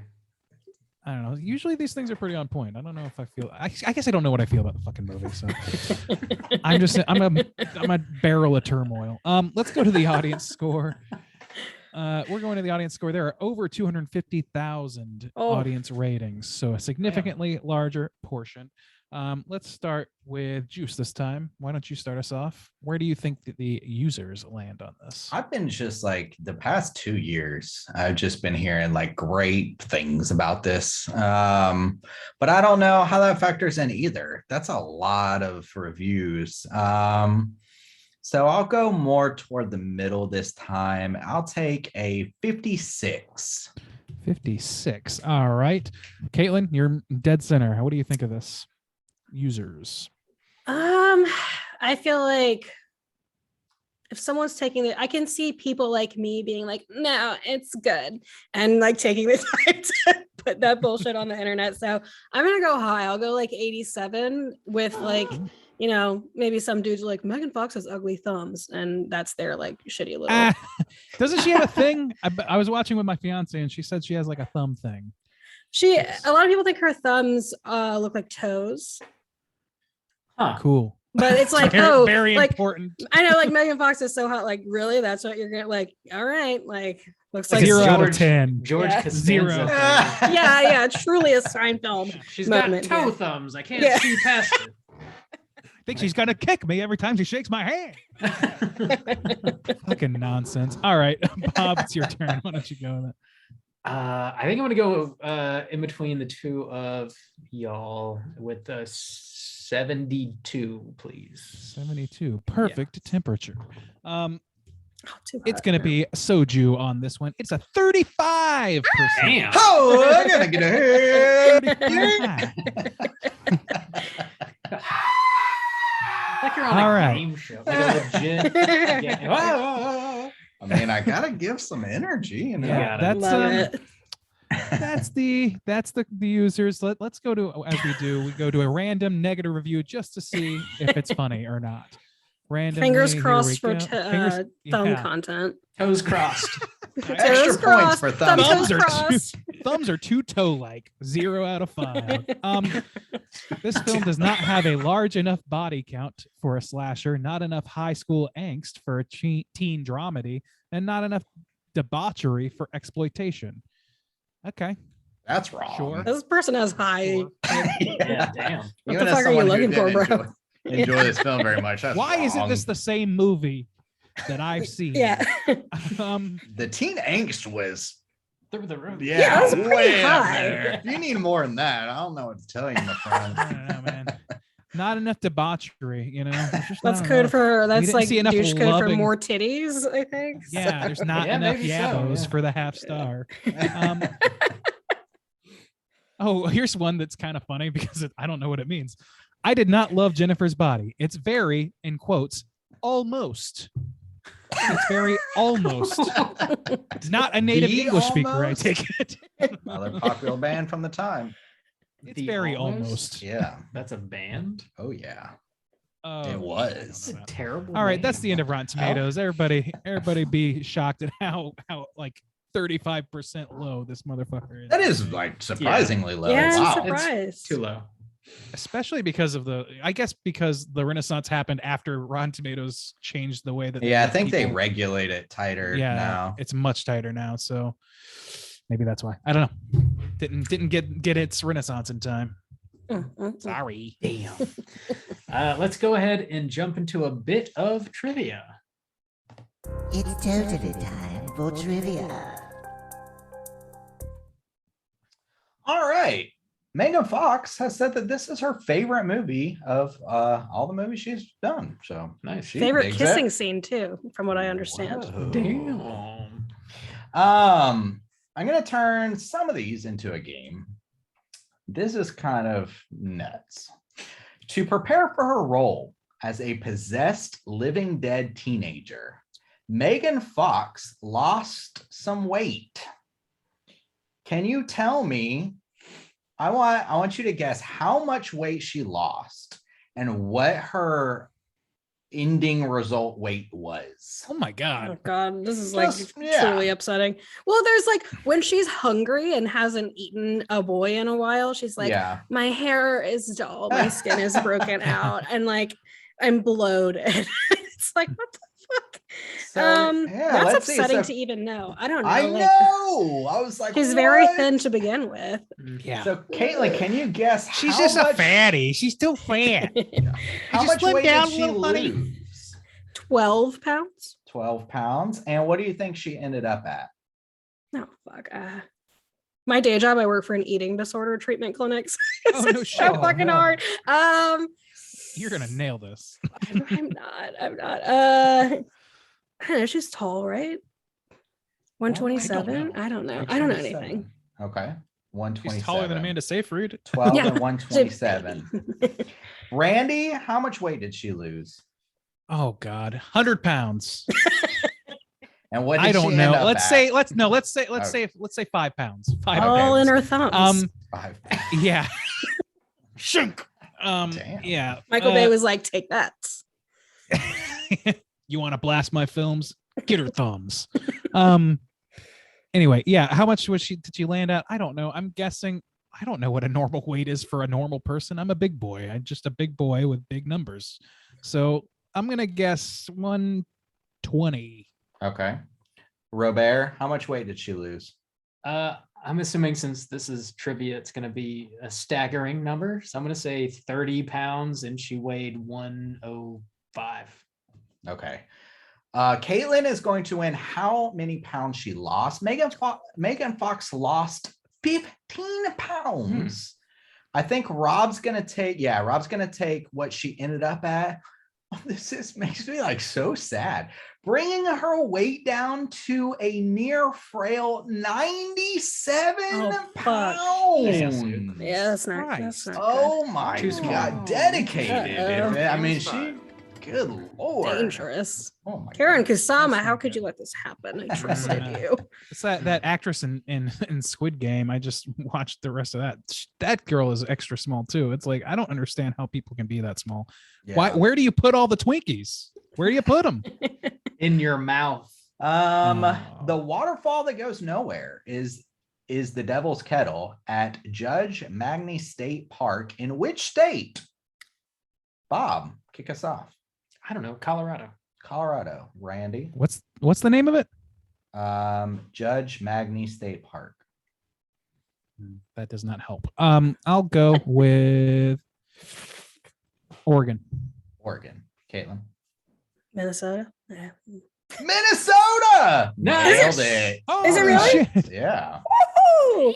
I don't know. Usually these things are pretty on point. I don't know if I feel. I guess I don't know what I feel about the fucking movie. So I'm a barrel of turmoil. Let's go to the audience score. We're going to the audience score. There are over 250,000 audience ratings, so a significantly larger portion. Let's start with Juice this time. Why don't you start us off? Where do you think that the users land on this? I've been just like the past 2 years, I've just been hearing like great things about this. But I don't know how that factors in either. That's a lot of reviews. So I'll go more toward the middle this time. I'll take a 56. 56. All right. Caitlin, you're dead center. What do you think of this? Users. I feel like if someone's taking it, I can see people like me being like, no, it's good. And like taking the time to put that bullshit on the internet. So I'm going to go high. I'll go like 87 with like, maybe some dudes are like, Megan Fox has ugly thumbs, and that's their like shitty little. Doesn't she have a thing? I was watching with my fiance, and she said she has like a thumb thing. A lot of people think her thumbs look like toes. Huh. Cool. But it's like, very like, important. I know, like Megan Fox is so hot. Like, really? That's what you're gonna like? All right, like looks like 0 out of 10. George Yeah. Costanza 0. thing. yeah, truly a Seinfeld. She's moment, got toe yeah. thumbs. I can't see past it. I think she's gonna kick me every time she shakes my hand. Fucking nonsense. All right, Bob, it's your turn. Why don't you go with it? I think I'm gonna go in between the two of y'all with a 72, please. 72. Perfect temperature. Too It's hot. gonna be Soju on this one. It's a 35%. Damn. Oh, I gotta get ahead. 35. Like you're on All a right. game show. Like a legit game. I mean, I gotta give some energy. Yeah, gotta. Love it. that's the users. Let's go to, as we do, we go to a random negative review just to see if it's funny or not. Randomly, Fingers here crossed we for go. thumb Yeah. content. Toes crossed. Extra points for thumbs. Thumbs are crossed. Thumbs are too toe-like. 0 out of 5. This film does not have a large enough body count for a slasher, not enough high school angst for a teen dramedy, and not enough debauchery for exploitation. Okay. That's wrong. Sure. This person has high. Sure. Yeah, damn. What Even the as fuck are you someone who looking for, didn't bro? enjoy this film very much. That's Why isn't wrong. this the same movie that I've seen? Yeah. The teen angst was Through the roof. Yeah, it was pretty way up high. there. You need more than that. I don't know what to tell you, my friend. I don't know, man. Not enough debauchery, you know. There's just That's not code enough. for that's didn't like see enough douche code for loving- more titties, I think. Yeah, there's not Yeah, enough maybe so, yabos yeah. for the half star. Oh, here's one that's kind of funny because I don't know what it means. I did not love Jennifer's body. It's very, in quotes, almost. It's very almost. Not a native The English speaker, I almost? take it. Another popular band from the time. It's The very almost? almost. Yeah. That's a band. Oh yeah. Oh, It I don't was. know It's a about that. terrible. All right, that's name. the end of Rotten Tomatoes. Everybody be shocked at how like 35% low this motherfucker is. That is like surprisingly low. Yeah, I'm Wow. surprised. Too low. Especially because of because the Renaissance happened after Rotten Tomatoes changed the way that Yeah, I let think they people- regulate it tighter yeah now. it's much tighter now, so maybe that's why. I don't know. Didn't get its Renaissance in time. Sorry. Damn. Let's go ahead and jump into a bit of trivia. It's totally time for trivia. All right. Megan Fox has said that this is her favorite movie of all the movies she's done. So Nice. she Favorite digs kissing it. scene too, from what I understand. Whoa. Damn. I'm gonna turn some of these into a game. This is kind of nuts. To prepare for her role as a possessed living dead teenager, Megan Fox lost some weight. Can you tell me? I want you to guess how much weight she lost and what her ending result weight was. Oh my Oh god. god, this is like Just- yeah. truly upsetting. Well, there's like when she's hungry and hasn't eaten a boy in a while, she's like, yeah. my hair is dull, my skin is broken out, and like I'm bloated. It's like, what the fuck? That's let's see. upsetting So- to even know. I don't know. I like, know. I was like, she's very what? thin to begin with. Yeah. So, Caitlin, can you guess She's how just a much, fatty. She's still fat. how just much slimmed weight down did a she little, honey. lose? 12 pounds. 12 pounds. And what do you think she ended up at? No, fuck. My day job, I work for an eating disorder treatment clinic. So Oh, no it's so shit. fucking no. hard. You're gonna nail this. I'm not. I don't know. She's tall, right? 127. I don't know. I don't know anything. Okay. 127. She's taller than Amanda Seyfried. 12 Yeah. and 127. Randy, how much weight did she lose? Oh god. 100 pounds. And what did I she don't end know. up Let's at? say 5 pounds. 5 Okay. All pounds. in her thumbs. 5. Yeah. Shrunk. Damn. Yeah. Michael Bay was like, take that. You want to blast my films? Get her thumbs. Anyway, yeah. How much did she land at? I don't know. I'm guessing. I don't know what a normal weight is for a normal person. I'm a big boy. I'm just a big boy with big numbers. So I'm gonna guess 120. Okay. Robert, how much weight did she lose? I'm assuming since this is trivia, it's going to be a staggering number. So I'm going to say 30 pounds and she weighed 105. Okay. Caitlin is going to win how many pounds she lost. Megan Fox lost 15 pounds. I think Rob's going to take what she ended up at. This makes me like so sad. Bringing her weight down to a near frail 97 Oh, fuck. pounds. Yeah, that's not Christ. good. Oh my Too small. God, dedicated. Uh-oh. I mean, good Lord. Dangerous. Oh my Karen God. Kusama, That's how not could good. you let this happen? I trusted you. It's that actress in Squid Game. I just watched the rest of that. That girl is extra small too. It's like I don't understand how people can be that small. Yeah. Why? Where do you put all the Twinkies? Where do you put them? In your mouth. The Oh. waterfall that goes nowhere is is the Devil's Kettle at Judge Magny State Park in which state? Bob, kick us off. I don't know. Colorado. Colorado. Randy. What's the name of it? Judge Magny State Park. That does not help. I'll go with Oregon. Oregon. Caitlin. Minnesota. Yeah. Minnesota. Nice. Nailed it. Oh, Is it really? shit. Yeah. Woo!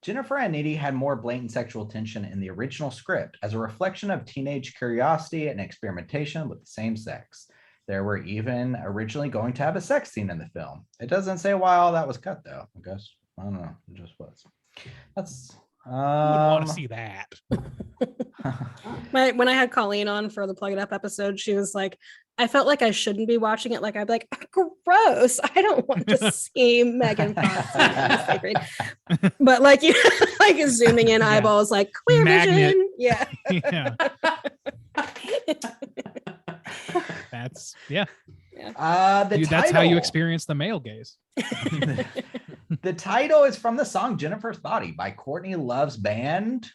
Jennifer Aniston had more blatant sexual tension in the original script as a reflection of teenage curiosity and experimentation with the same sex. There were even originally going to have a sex scene in the film. It doesn't say why all that was cut, though. I guess I don't know. It just was. That's. Who would want to see that? When I had Colleen on for the Plug It Up episode, she was like, I felt like I shouldn't be watching it. Like, I'd be like, gross. I don't want to see Megan Fox. But like, you know, like zooming in eyeballs, like queer Magnet. vision. Yeah. Yeah. That's The Dude, title, that's how you experience the male gaze. The title is from the song Jennifer's Body by Courtney Love's Band. Do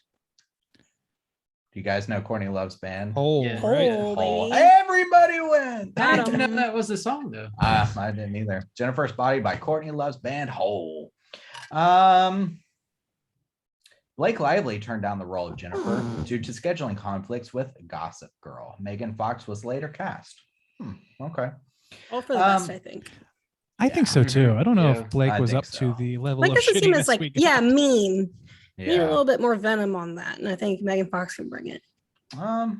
you guys know Courtney Love's Band? Oh, Yeah. right. Holy. Everybody went. I didn't know that was the song though. I didn't either. Jennifer's Body by Courtney Love's Band. Hole. Blake Lively turned down the role of Jennifer due to scheduling conflicts with Gossip Girl. Megan Fox was later cast. Okay. All for the best, I think. I think so too. I don't know Yeah, if Blake I was think up so. to the level Like, of doesn't seem shittiness as like, we yeah, got. mean. Need a Yeah. little bit more venom on that. And I think Megan Fox can bring it. Well,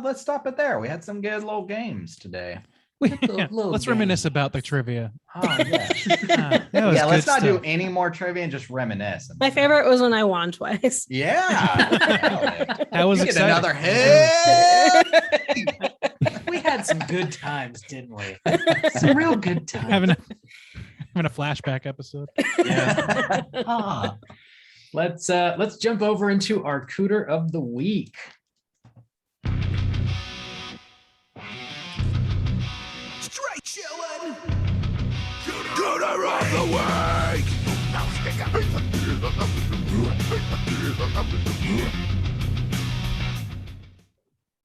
let's stop it there. We had some good little games today. Little Let's game. reminisce about the trivia. Oh yeah. That was Yeah, let's good not do stuff. any more trivia and just reminisce. My favorite was when I won twice. Yeah. That was You get exciting. another hit. We had some good times, didn't we? Some real good times. having a flashback episode. Yeah. Ah. Let's jump over into our cooter of the week. Straight chillin'. Gooder of the week.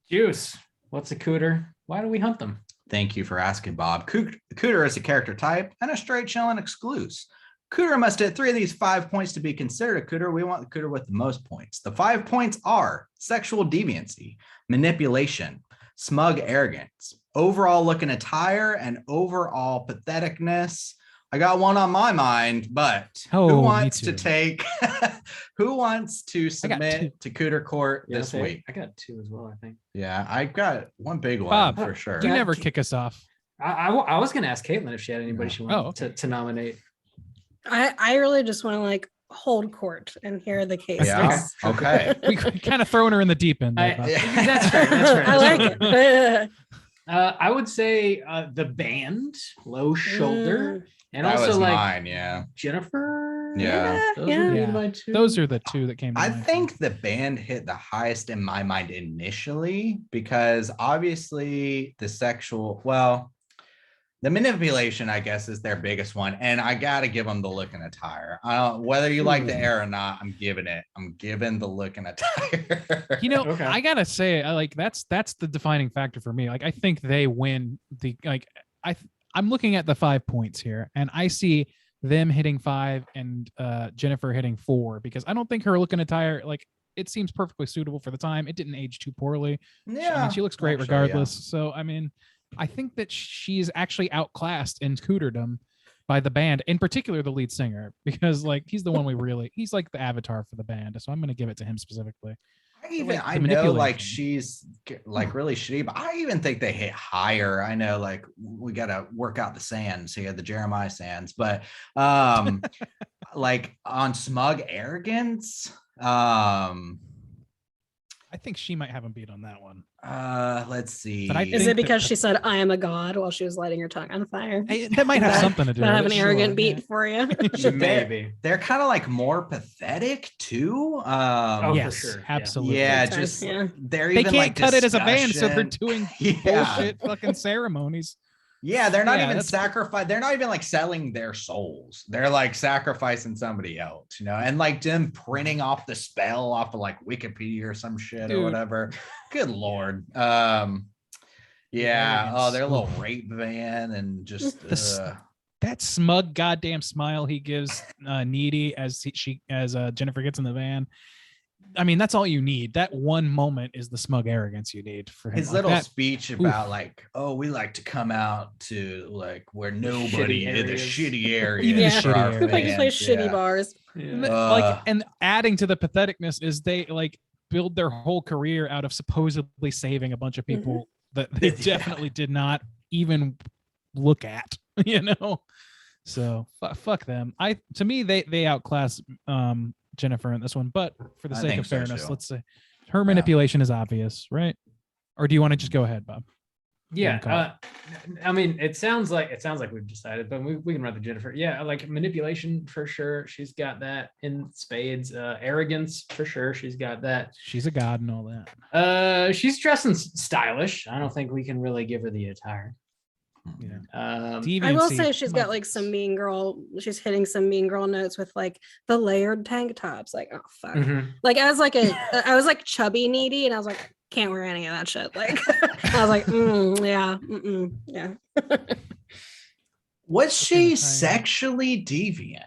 Juice, what's a cooter? Why do we hunt them? Thank you for asking, Bob. Cooter is a character type and a straight chillin' exclusive. Cooter must hit 3 of these 5 points to be considered a cooter. We want the cooter with the most points. The 5 points are sexual deviancy, manipulation, smug arrogance, overall looking attire, and overall patheticness. I got one on my mind, but Oh, who me wants to too. take? Who wants to got submit to Cooter Court this okay. week? I got 2 as well, I think. Yeah, I've got one big one Bob, for sure. You never kick us off. I was going to ask Caitlin if she had anybody she wanted to nominate. I really just want to like hold court and hear the cases. Yeah. Okay. We kind of throwing her in the deep end. There, Bob. That's fair. That's fair. I like it. I would say the band, Low Shoulder, and That also was like mine, yeah. Jennifer. Yeah. Those would be Yeah. my 2. Those are the 2 that came to I mind. think the band hit the highest in my mind initially because obviously the manipulation, I guess, is their biggest one. And I got to give them the look and attire. Whether you like the air or not, I'm giving the look and attire. You know, Okay. I gotta say, that's the defining factor for me. Like, I think they win the I'm looking at the 5 points here, and I see them hitting 5 and Jennifer hitting 4 because I don't think her look and attire, like, it seems perfectly suitable for the time. It didn't age too poorly. I mean, she looks great actually, yeah. regardless. So, I mean, I think that she's actually outclassed in cooterdom by the band, in particular the lead singer, because like he's the one he's like the avatar for the band. So I'm going to give it to him specifically. I know like she's like really shitty, but I even think they hit higher. I know like we got to work out the sands here, the Jeremiah sands, but like on smug arrogance, I think she might have him beat on that one. let's see. But I Is think it because she said I am a god while she was lighting her tongue on fire? That might have That- something to do That with have an it. arrogant Sure, beat yeah. for you. Maybe. They're kind of like more pathetic too. Oh, Yes, for sure. absolutely. Yeah, Sometimes, just yeah. they're They even can't like cut it as a band, so they're discussion. doing Yeah. bullshit fucking ceremonies. Yeah, they're not Yeah, even that's- sacrifice. They're not even like selling their souls. They're like sacrificing somebody else, and like them printing off the spell off of like Wikipedia or some shit or Dude. whatever. Good Lord. Yeah. Oh, arrogance. their little Oof. rape van and just That smug goddamn smile he gives Needy as Jennifer gets in the van. I mean, that's all you need. That one moment is the smug arrogance you need for him. his Like little that, speech about like, oh, we like to come out to like where nobody in the areas. shitty areas. Even the for shitty our areas. Like you play fans. shitty Yeah. bars. And and adding to the patheticness is they like build their whole career out of supposedly saving a bunch of people that they Yeah. definitely did not even look at, So fuck them. To me they outclass Jennifer in this one, but for the I sake think of so, fairness, too. let's say her manipulation is obvious, right? Or do you want to just go ahead, Bob? Yeah, I mean, it sounds like we've decided, but we can run the Jennifer. Yeah, like manipulation for sure. She's got that in spades. Arrogance for sure. She's got that. She's a god and all that. She's dressing stylish. I don't think we can really give her the attire. Yeah. I will Deviancy, say she's my got like some mean girl. She's hitting some mean girl notes with like the layered tank tops. Like, oh fuck. Mhm. Like I was like chubby Needy, and I was like, can't wear any of that shit. Like I was like, yeah. Was she tiny. sexually deviant?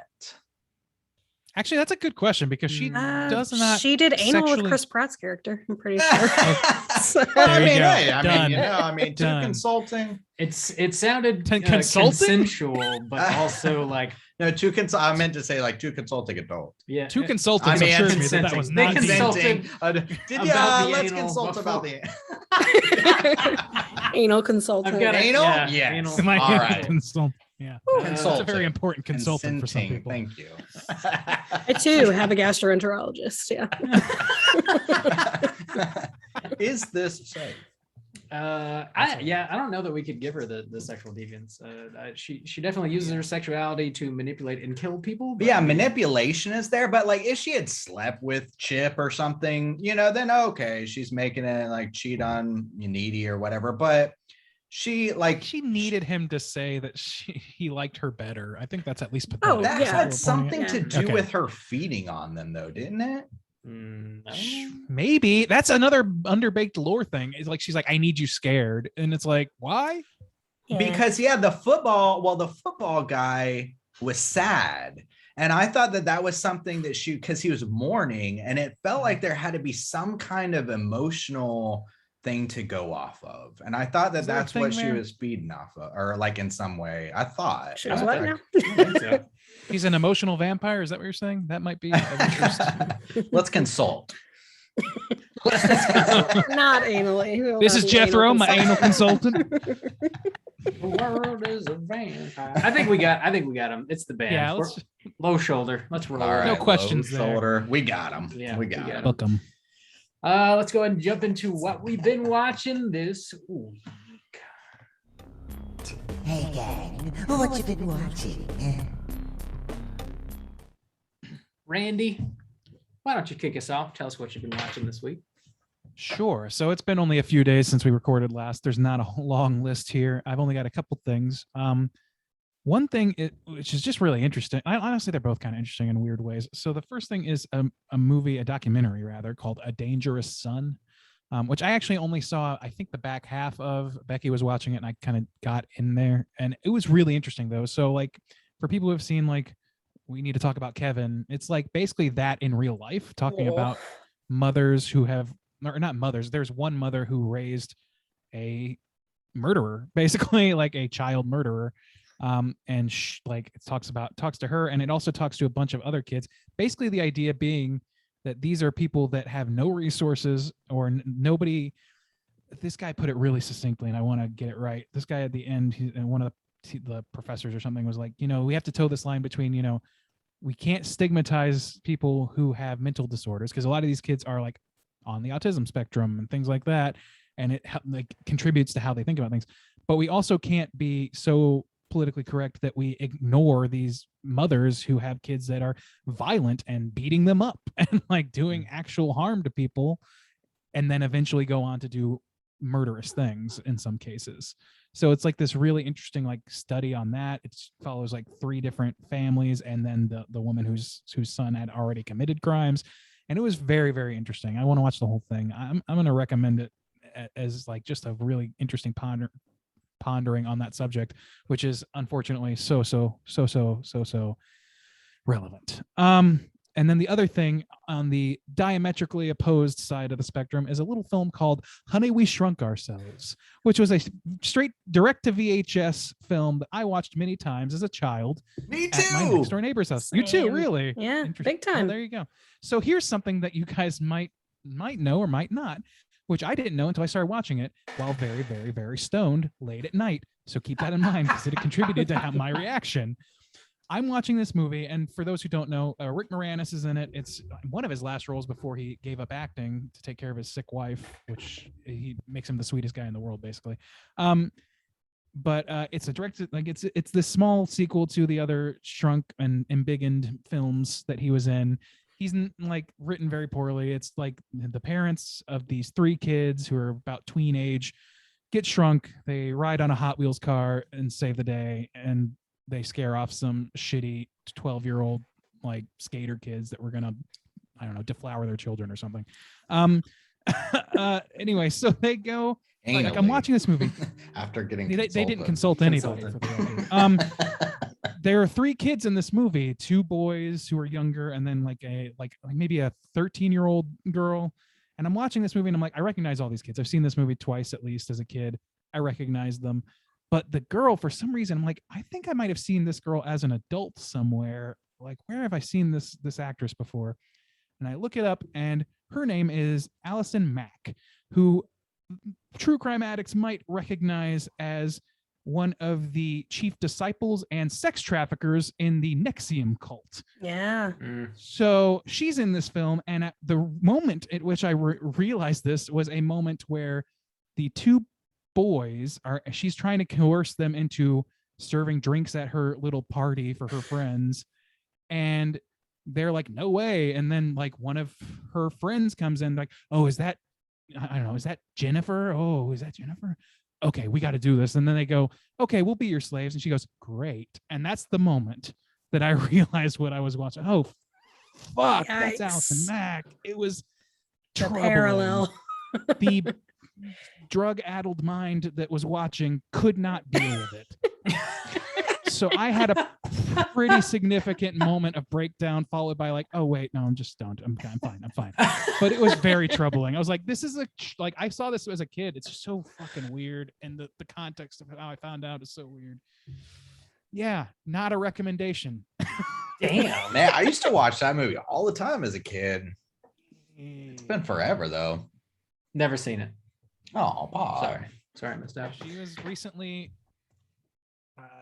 Actually, that's a good question because she does not. She did anal with sexually- Chris Pratt's character. I'm pretty sure. Well, I There you mean, go. hey, Done. too Done. consulting. It sounded Consulting? consensual, but also like No, I meant to say like two consulting adults. yeah. Two consultants I mean, assured me that was consenting. not They deviant. consulted Did about the let's anal consult about before. the Anal consultant. I've got it. Anal? Yeah, Yes. anal. My All right. consult. Yeah, it's a Consultant. very important consultant for some Consenting. people. Thank you. I too have a gastroenterologist. Yeah. Is this safe? I don't know that we could give her the sexual deviance. She definitely uses her sexuality to manipulate and kill people. But yeah, manipulation is there, but like if she had slept with Chip or something, then okay, she's making it like cheat on Needy or whatever. But she needed him to say that he liked her better. I think that's at least Oh, pathetic. that yeah. had something to do Okay. with her feeding on them, though, didn't it? Maybe that's another underbaked lore thing. It's like she's like, I need you scared, and it's like, why? Because the football guy was sad, and I thought that was something that because he was mourning, and it felt like there had to be some kind of emotional thing to go off of, and I thought Is there a that's thing what she there? was feeding off of, or like in some way. I thought She was I- what I- now? I think so. He's an emotional vampire. Is that what you're saying? That might be of interest. Let's consult. Not anally. We will This not is be Jethro, my anal consultant. The world is a vampire. I think we got him. It's the band. Yeah, We're- let's low shoulder. Let's roll. All right, No questions low there. shoulder. We got him. Yeah, we got we got him. book him. Let's go ahead and jump into what we've been watching this week. Hey gang, what you been watching? Randy, why don't you kick us off? Tell us what you've been watching this week. Sure. So it's been only a few days since we recorded last. There's not a long list here. I've only got a couple things. One thing which is just really interesting. Honestly, they're both kind of interesting in weird ways. So the first thing is a documentary rather, called A Dangerous Son, which I actually only saw, I think, the back half of. Becky was watching it and I kind of got in there, and it was really interesting though. So like for people who have seen like We Need to Talk About Kevin, it's like basically that in real life, talking about mothers who have, or not mothers. There's one mother who raised a murderer, basically like a child murderer. And it talks to her, and it also talks to a bunch of other kids. Basically, the idea being that these are people that have no resources or nobody. This guy put it really succinctly, and I want to get it right. This guy at the end, and one of the professors or something was like, we have to toe this line between, we can't stigmatize people who have mental disorders, because a lot of these kids are like on the autism spectrum and things like that, and it like contributes to how they think about things. But we also can't be so politically correct that we ignore these mothers who have kids that are violent and beating them up and like doing actual harm to people, and then eventually go on to do murderous things in some cases. So it's like this really interesting like study on that. It follows like 3 different families and then the woman whose son had already committed crimes. And it was very, very interesting. I want to watch the whole thing. I'm going to recommend it as like just a really interesting pondering on that subject, which is unfortunately so relevant. And then the other thing on the diametrically opposed side of the spectrum is a little film called Honey, We Shrunk Ourselves, which was a straight direct to VHS film that I watched many times as a child. Me At my too. next door neighbor's house. You too, Same. really? Yeah, Interesting. big time. Oh, there you go. So here's something that you guys might know or might not, which I didn't know until I started watching it while very, very, very stoned late at night. So keep that in mind because it contributed to my reaction. I'm watching this movie, and for those who don't know, Rick Moranis is in it. It's one of his last roles before he gave up acting to take care of his sick wife, which he makes him the sweetest guy in the world, basically. But it's a directed, like it's this small sequel to the other Shrunk and embiggened films that he was in. He's like written very poorly. It's like the parents of these 3 kids who are about tween age get shrunk. They ride on a Hot Wheels car and save the day, and they scare off some shitty 12-year-old like skater kids that were gonna, I don't know, deflower their children or something. Anyway, so they go. Like I'm watching this movie after getting they didn't consult anybody for the record. There are 3 kids in this movie, 2 boys who are younger, and then like maybe a 13-year-old girl. And I'm watching this movie and I'm like, I recognize all these kids. I've seen this movie twice at least as a kid. I recognize them. But the girl, for some reason, I'm like, I think I might have seen this girl as an adult somewhere. Like, where have I seen this actress before? And I look it up, and her name is Allison Mack, who true crime addicts might recognize as one of the chief disciples and sex traffickers in the Nexium cult. Yeah. So she's in this film, and at the moment at which I realized this was a moment where the 2 boys she's trying to coerce them into serving drinks at her little party for her friends, and they're like, no way. And then like one of her friends comes in like, oh, is that, I don't know, is that Jennifer? Oh, is that Jennifer? Okay, we got to do this. And then they go, okay, we'll be your slaves. And she goes, great. And that's the moment that I realized what I was watching. Oh fuck, that's Allison Mack. It was the parallel. The drug-addled mind that was watching could not deal with it. So I had a pretty significant moment of breakdown, followed by like, oh wait, no, I'm just stoned. I'm fine. But it was very troubling. I was like, this is like I saw this as a kid. It's just so fucking weird, and the context of how I found out is so weird. Yeah, not a recommendation. Damn, man, I used to watch that movie all the time as a kid. It's been forever though. Never seen it. Oh, Bob. Sorry, I missed out. She was recently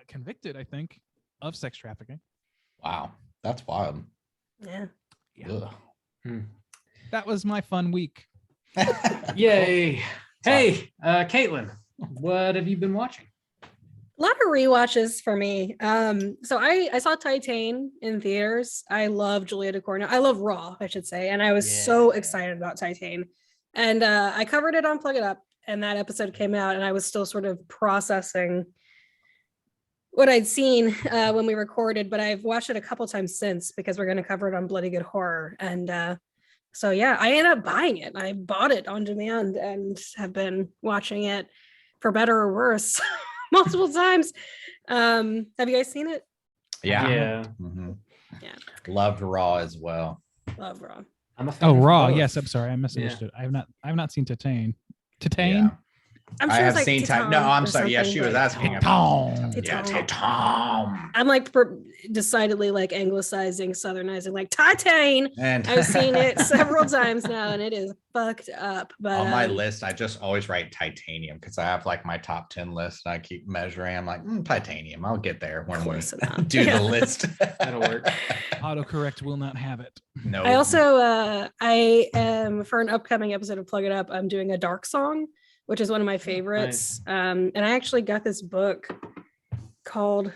convicted, I think, of sex trafficking. Wow, that's wild. Yeah. That was my fun week. Yay. Hey, Caitlin, what have you been watching? A lot of rewatches for me. So I saw Titan in theaters. I love Julia Ducournau. I love Raw, I should say. And I was so excited about Titan. And I covered it on Plug It Up, and that episode came out, and I was still sort of processing what I'd seen when we recorded, but I've watched it a couple times since because we're going to cover it on Bloody Good Horror. And so, yeah, I ended up buying it. I bought it on demand and have been watching it for better or worse multiple times. Have you guys seen it? Yeah. Mm-hmm. Yeah. Loved Raw as well. Love Raw. I'm a fan Oh, of Raw. both. Yes, I'm sorry, I misunderstood. I have not seen Titan. Titan. Yeah. I'm I sure have it's like seen Titan time. No, I'm or sorry. Yeah, something, she was but- asking Titan. about Titan. Titan. I'm like decidedly like anglicizing, southernizing, like Titan. And I've seen it several times now, and it is fucked up. But on my list, I just always write titanium because I have like my top 10 list. And I keep measuring. I'm like, titanium. I'll get there when we Close enough. do Yeah. the list. That'll work. Autocorrect will not have it. No. I also I am for an upcoming episode of Plug It Up, I'm doing a dark song, which is one of my favorites. And I actually got this book called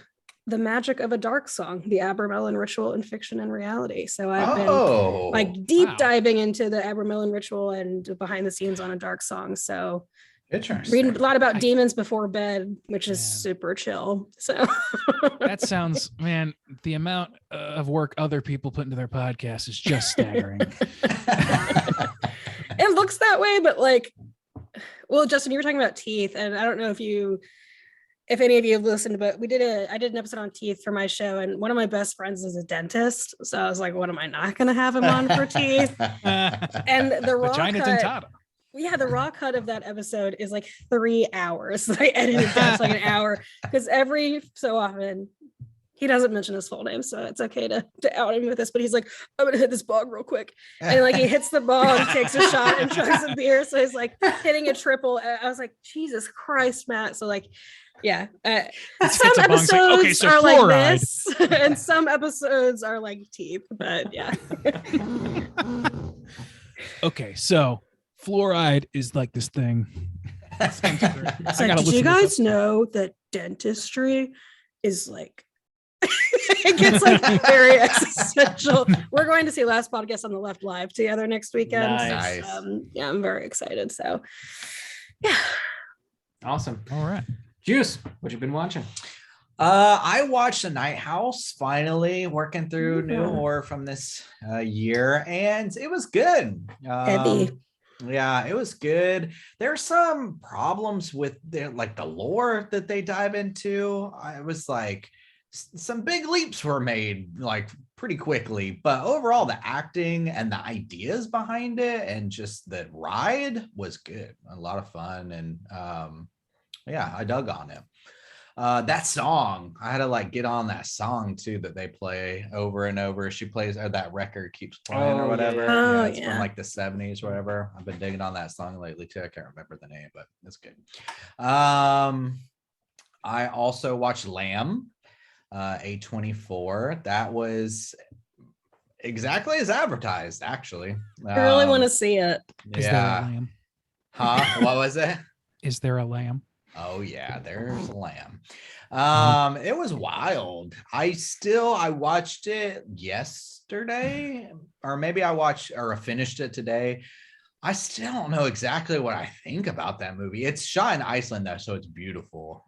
The Magic of a Dark Song, the Abramelin Ritual in Fiction and Reality. So I've been like deep Wow. diving into the Abramelin ritual and behind the scenes on a dark song. So Interesting. Reading a lot about demons before bed, which is Man. super chill. So That sounds, man, the amount of work other people put into their podcast is just staggering. it looks that way, but like, well, Justin, you were talking about teeth, and I don't know if any of you have listened, but I did an episode on teeth for my show, and one of my best friends is a dentist. So I was like, what am I not going to have him on for teeth? And the raw Vagina cut, dentata. yeah, the raw cut of that episode is like 3 hours. I edited it down to like an hour because every so often he doesn't mention his full name, so it's okay to out him with this. But he's like, I'm gonna hit this bong real quick, and like he hits the bong, takes a shot, and chugs a beer. So he's like hitting a triple. I was like, Jesus Christ, Matt. So like, yeah, some a bong, it's episodes like, okay, so are like fluoride. this, and some episodes are like teeth. But yeah, Okay, so fluoride is like this thing. it's I like, gotta did you listen to guys this. know that dentistry is like it gets like very existential. We're going to see Last Podcast on the Left live together next weekend. Nice. Yeah, I'm very excited. So yeah. Awesome. All right. Juice, what you been watching? I watched The Night House, finally working through new horror from this year, and it was good. Heavy. Yeah, it was good. There's some problems with the lore that they dive into. I was like, some big leaps were made like pretty quickly, but overall the acting and the ideas behind it and just the ride was good. A lot of fun, and yeah, I dug on it. That song, I had to like get on that song too that they play over and over. She plays, or that record keeps playing or whatever. yeah. Oh, It's yeah. from like the 70s or whatever. I've been digging on that song lately too. I can't remember the name, but it's good. I also watched Lamb, A24. That was exactly as advertised, actually. I really want to see it. Is there a Yeah. lamb? Huh? What was it? Is there a lamb? Oh yeah, there's a lamb. It was wild. I watched it yesterday, or maybe I finished it today. I still don't know exactly what I think about that movie. It's shot in Iceland though, so it's beautiful.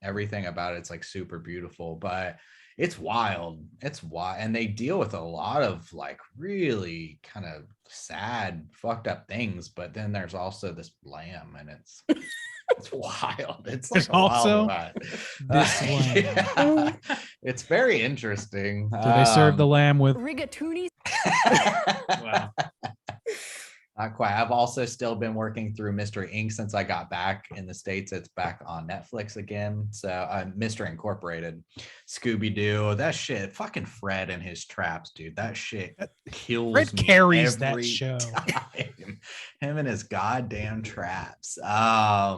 Everything about it's like super beautiful, but it's wild. It's wild, and they deal with a lot of like really kind of sad, fucked up things. But then there's also this lamb, and it's it's wild. It's like There's also this lamb. Yeah. It's very interesting. Do they serve the lamb with? Rigatoni. Wow. Not quite. I've also still been working through Mystery Inc. since I got back in the States. It's back on Netflix again. So Mystery Incorporated, Scooby-Doo, that shit. Fucking Fred and his traps, dude. That shit kills Fred me carries that every show. time. Him and his goddamn traps. I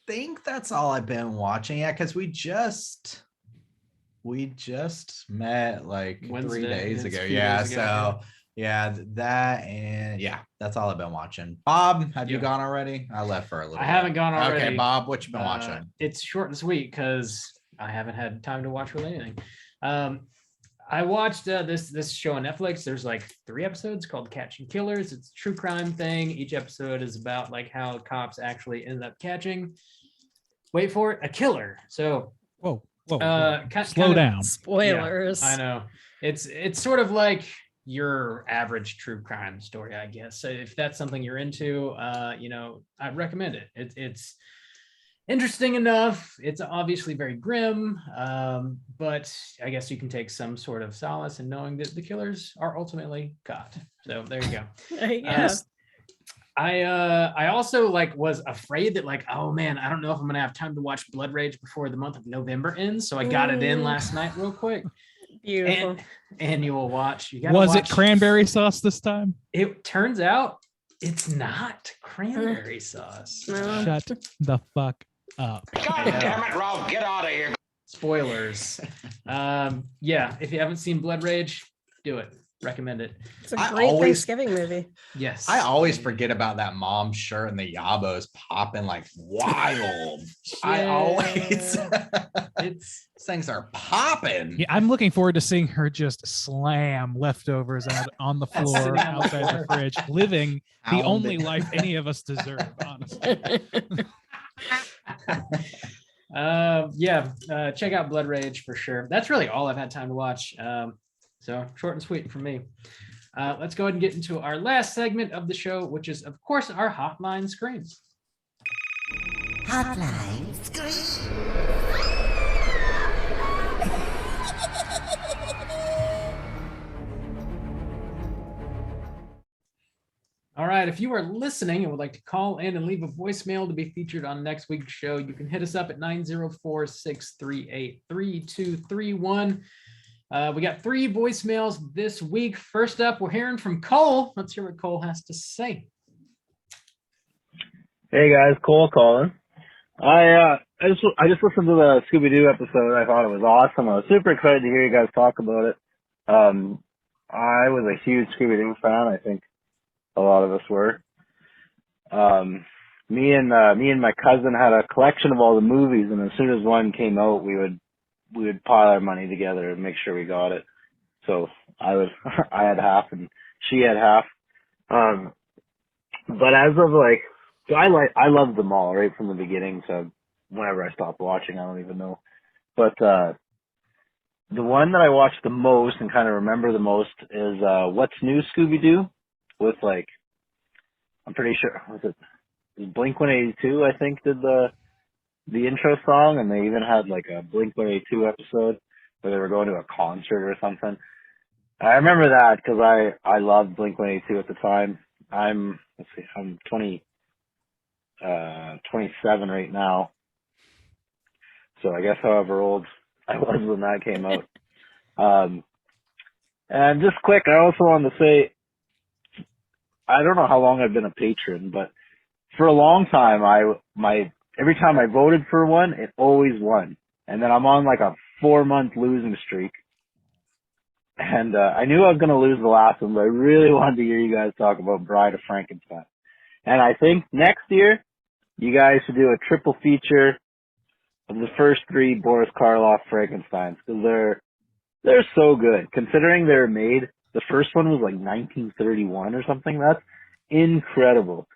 think that's all I've been watching. Yeah, because we just met like Wednesday, 3 days it's a ago. few Yeah, days ago, so yeah, that, and yeah, that's all I've been watching. Bob, have you Yeah. gone already? I left for a little I bit. haven't gone already. Okay, Bob, what you been watching? It's short and sweet because I haven't had time to watch really anything. I watched this show on Netflix. There's like 3 episodes called Catching Killers. It's a true crime thing. Each episode is about like how cops actually end up catching, wait for it, a killer. So Whoa. slow down. Spoilers. I know. It's sort of like your average true crime story, I guess. So if that's something you're into, I'd recommend it. It's interesting enough. It's obviously very grim, but I guess you can take some sort of solace in knowing that the killers are ultimately caught. So there you go. Yeah. I also like was afraid that like, oh man, I don't know if I'm gonna have time to watch Blood Rage before the month of November ends. So I got it in last night real quick. Beautiful. Annual watch. You gotta Was watch. it cranberry sauce this time? It turns out it's not cranberry sauce. No. Shut the fuck up. God damn it, Ralph, get out of here. Spoilers. Yeah, if you haven't seen Blood Rage, do it. recommend it. It's a I great always- Thanksgiving movie. Yes. I always forget about that mom shirt and the yabos popping like wild. I always It's things are popping. Yeah, I'm looking forward to seeing her just slam leftovers out on the floor Sitting on the outside the floor. fridge, living the Pounding. only life any of us deserve, honestly. Check out Blood Rage for sure. That's really all I've had time to watch. So short and sweet from me. Let's go ahead and get into our last segment of the show, which is, of course, our hotline screens. Hotline screen. All right, if you are listening and would like to call in and leave a voicemail to be featured on next week's show, you can hit us up at 904-638-3231. We got 3 voicemails this week. First up, we're hearing from Cole. Let's hear what Cole has to say. Hey guys, Cole calling. I just listened to the Scooby-Doo episode. I thought it was awesome. I was super excited to hear you guys talk about it. I was a huge Scooby-Doo fan. I think a lot of us were. Me and my cousin had a collection of all the movies, and as soon as one came out, we would pile our money together and make sure we got it. So I had half and she had half. But as of I loved them all right from the beginning. So whenever I stopped watching, I don't even know. But the one that I watched the most and kind of remember the most is What's New, Scooby-Doo, with I'm pretty sure was Blink-182, I think, did the intro song, and they even had a Blink-182 episode where they were going to a concert or something. I remember that because I loved Blink-182 at the time. I'm 27 right now. So I guess however old I was when that came out. And just quick, I also wanted to say, I don't know how long I've been a patron, but for a long time, every time I voted for one, it always won. And then I'm on a 4-month losing streak. And I knew I was going to lose the last one, but I really wanted to hear you guys talk about Bride of Frankenstein. And I think next year, you guys should do a triple feature of the first 3 Boris Karloff Frankensteins, because they're so good. Considering they're made, the first one was 1931 or something. That's incredible.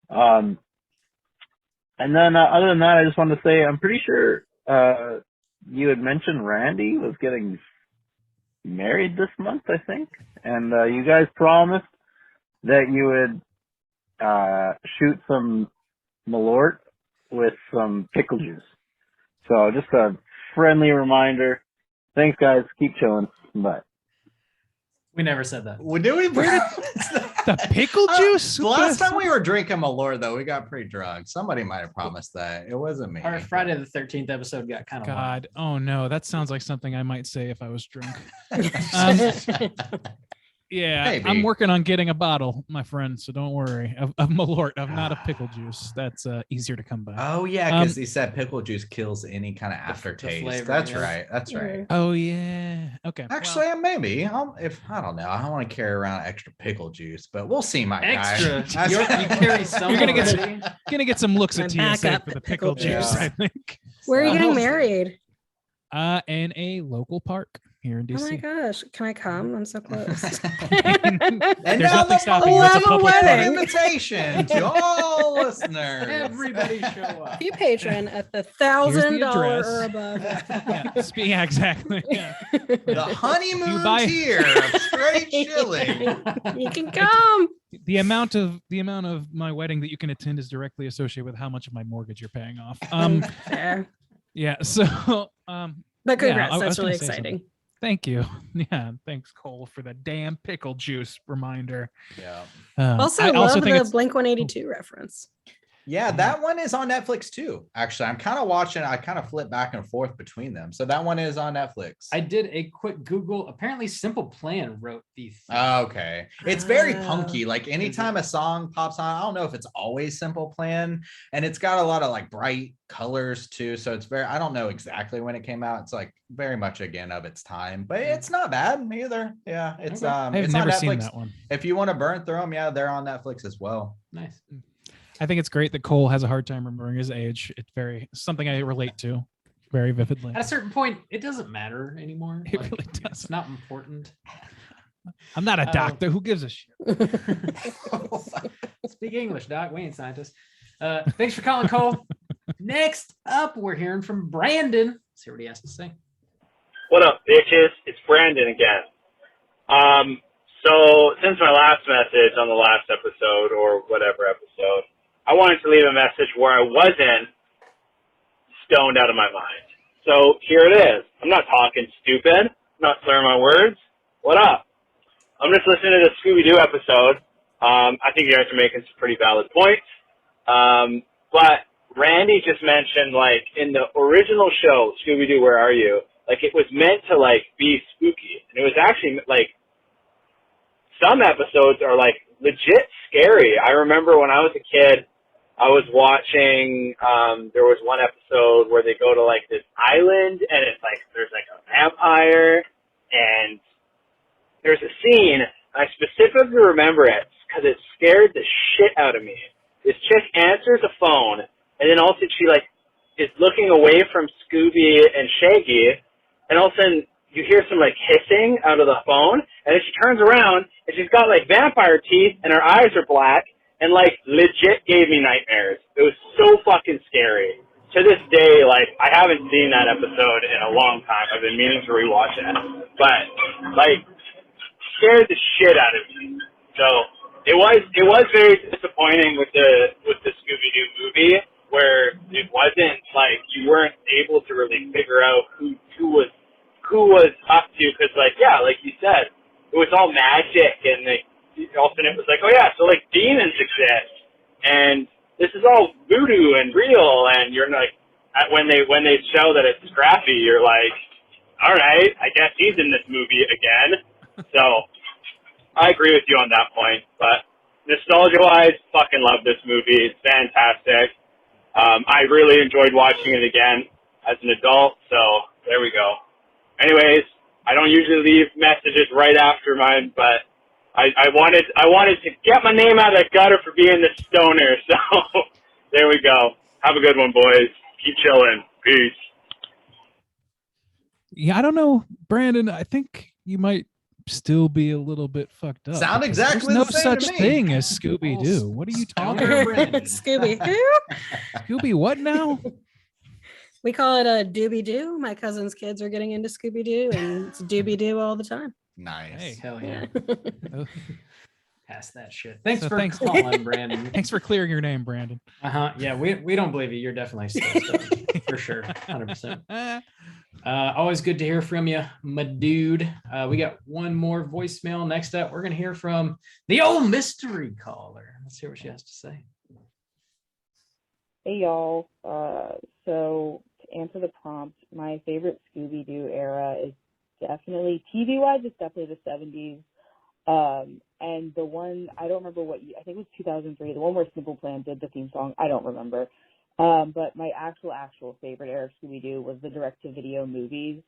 And then other than that, I just wanted to say, I'm pretty sure you had mentioned Randy was getting married this month, I think. And you guys promised that you would shoot some Malort with some pickle juice. So just a friendly reminder. Thanks, guys. Keep chilling. Bye. We never said that. Do we promise that? The pickle juice? The last time we were drinking Malort, though, we got pretty drunk. Somebody might have promised that. It wasn't me. Our Friday the 13th episode got kind of God, oh no, that sounds like something I might say if I was drunk. Yeah, Maybe. I'm working on getting a bottle, my friend, so don't worry. Of Malort, of not of pickle juice. That's easier to come by. Oh, yeah, because he said pickle juice kills any kind of aftertaste. flavor, That's yeah. right. That's right. Oh yeah. Okay. Actually, maybe. I don't know. I don't want to carry around extra pickle juice, but we'll see, my extra. guy. You carry some. You're gonna get already. gonna get some looks My at TSA backup for the pickle pickle juice, juice. I think. Where are you getting Almost. married? In a local park here in Oh my DC. gosh. Can I come? I'm so close. And There's now nothing the stopping you. It's a love a public wedding. park. invitation to all listeners. Everybody show up. Be patron at the Here's $1,000 the address. or above. Yeah, exactly. Yeah. The honeymoon buy- tier of straight chilling. You can come. The amount of my wedding that you can attend is directly associated with how much of my mortgage you're paying off. Fair. Yeah. So But congrats. I was That's gonna really say something. exciting. Thank you. Yeah. Thanks, Cole, for the damn pickle juice reminder. Yeah. Also, I love think the it's- Blink 182 reference. Yeah, that one is on Netflix too. Actually, I'm kind of watching. I kind of flip back and forth between them. So that one is on Netflix. I did a quick Google. Apparently, Simple Plan wrote the theme. Okay. It's very Ah. punky. Like anytime a song pops on, I don't know if it's always Simple Plan. And it's got a lot of like bright colors too. So it's very, I don't know exactly when it came out. It's like very much again of its time, but it's not bad either. Yeah. It's Okay. I've it's on never seen Netflix. that one. If you want to burn through them, yeah, they're on Netflix as well. Nice. I think it's great that Cole has a hard time remembering his age. It's very something I relate to very vividly. At a certain point, it doesn't matter anymore. It Like, really It's doesn't. not important. I'm not a doctor. Who gives a shit? Speak English, Doc. We ain't scientists. Thanks for calling, Cole. Next up, we're hearing from Brandon. Let's hear what he has to say. What up, bitches? It's Brandon again. So since my last message on the last episode or whatever episode, I wanted to leave a message where I wasn't stoned out of my mind. So here it is. I'm not talking stupid. I'm not slurring my words. What up? I'm just listening to the Scooby-Doo episode. I think you guys are making some pretty valid points. But Randy just mentioned, like, in the original show, Scooby-Doo, Where Are You? Like, it was meant to, like, be spooky. And it was actually, like, some episodes are, like, legit scary. I remember when I was a kid, I was watching, there was one episode where they go to, like, this island, and it's, like, there's, like, a vampire, and there's a scene, I specifically remember it, because it scared the shit out of me. This chick answers a phone, and then all of a sudden she, like, is looking away from Scooby and Shaggy, and all of a sudden you hear some, like, hissing out of the phone, and then she turns around, and she's got, like, vampire teeth, and her eyes are black, and, like, legit gave me nightmares. It was so fucking scary. To this day, like, I haven't seen that episode in a long time. I've been meaning to rewatch it. But, like, scared the shit out of me. So, it was very disappointing with the Scooby-Doo movie, where it wasn't, like, you weren't able to really figure out who was up to, because, like, yeah, like you said, it was all magic, and all of a sudden it was like, oh yeah, so, like, demons exist, and this is all voodoo and real, and you're like, when they show that it's Scrappy, you're like, all right, I guess he's in this movie again. So, I agree with you on that point, but nostalgia-wise, fucking love this movie. It's fantastic. I really enjoyed watching it again as an adult, so there we go. Anyways, I don't usually leave messages right after mine, but I wanted to get my name out of the gutter for being the stoner, so there we go. Have a good one, boys. Keep chilling. Peace. Yeah, I don't know, Brandon. I think you might still be a little bit fucked up. Sound because exactly there's the no same to such me. thing as Scooby-Doo. What are you talking Stoner about? Brandon. Scooby. Scooby what now? We call it a Doobie Doo. My cousin's kids are getting into Scooby Doo, and it's Doobie Doo all the time. Nice. Hey. Hell yeah. Oh, Pass that shit. Thanks So for thanks- calling, Brandon. thanks for clearing your name, Brandon. Yeah, we don't believe you. You're definitely still stoned, for sure. 100%. Always good to hear from you, my dude. We got one more voicemail. Next up, we're going to hear from the old mystery caller. Let's hear what she has to say. Hey y'all. So to answer the prompt, my favorite Scooby-Doo era is definitely, TV-wise, it's definitely the 70s. And the one, I don't remember what, I think it was 2003, the one where Simple Plan did the theme song, I don't remember. But my actual favorite era of Scooby-Doo was the direct-to-video movies.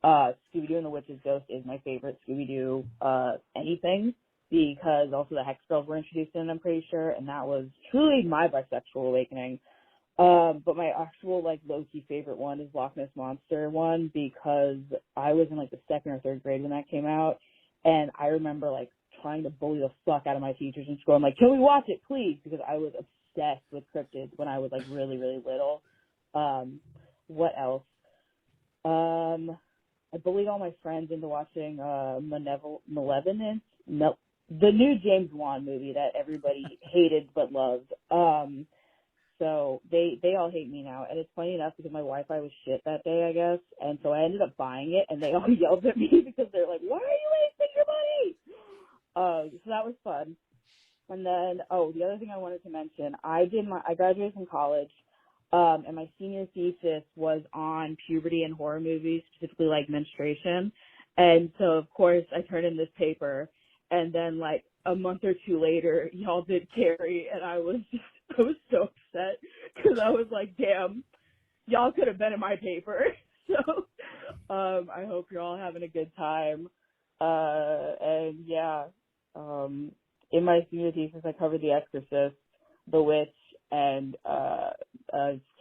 Scooby-Doo and the Witch's Ghost is my favorite Scooby-Doo anything, because also the Hex Girls were introduced in, I'm pretty sure, and that was truly my bisexual awakening. But my actual, like, low-key favorite one is Loch Ness Monster one, because I was in, like, the second or third grade when that came out, and I remember, like, trying to bully the fuck out of my teachers in school. I'm like, can we watch it, please? Because I was obsessed with cryptids when I was, like, really, really little. What else? I bullied all my friends into watching Malevolence, the new James Wan movie that everybody hated but loved. So they all hate me now, and it's funny enough because my Wi-Fi was shit that day, I guess, and so I ended up buying it, and they all yelled at me because they're like, "Why are you wasting your money?" So that was fun. And then, the other thing I wanted to mention, I graduated from college, and my senior thesis was on puberty and horror movies, specifically like menstruation. And so, of course, I turned in this paper, and then like a month or two later, y'all did Carrie, and I was so upset because I was like, damn, y'all could have been in my paper. So, I hope you're all having a good time. And yeah, in my senior thesis, I covered The Exorcist, The Witch, and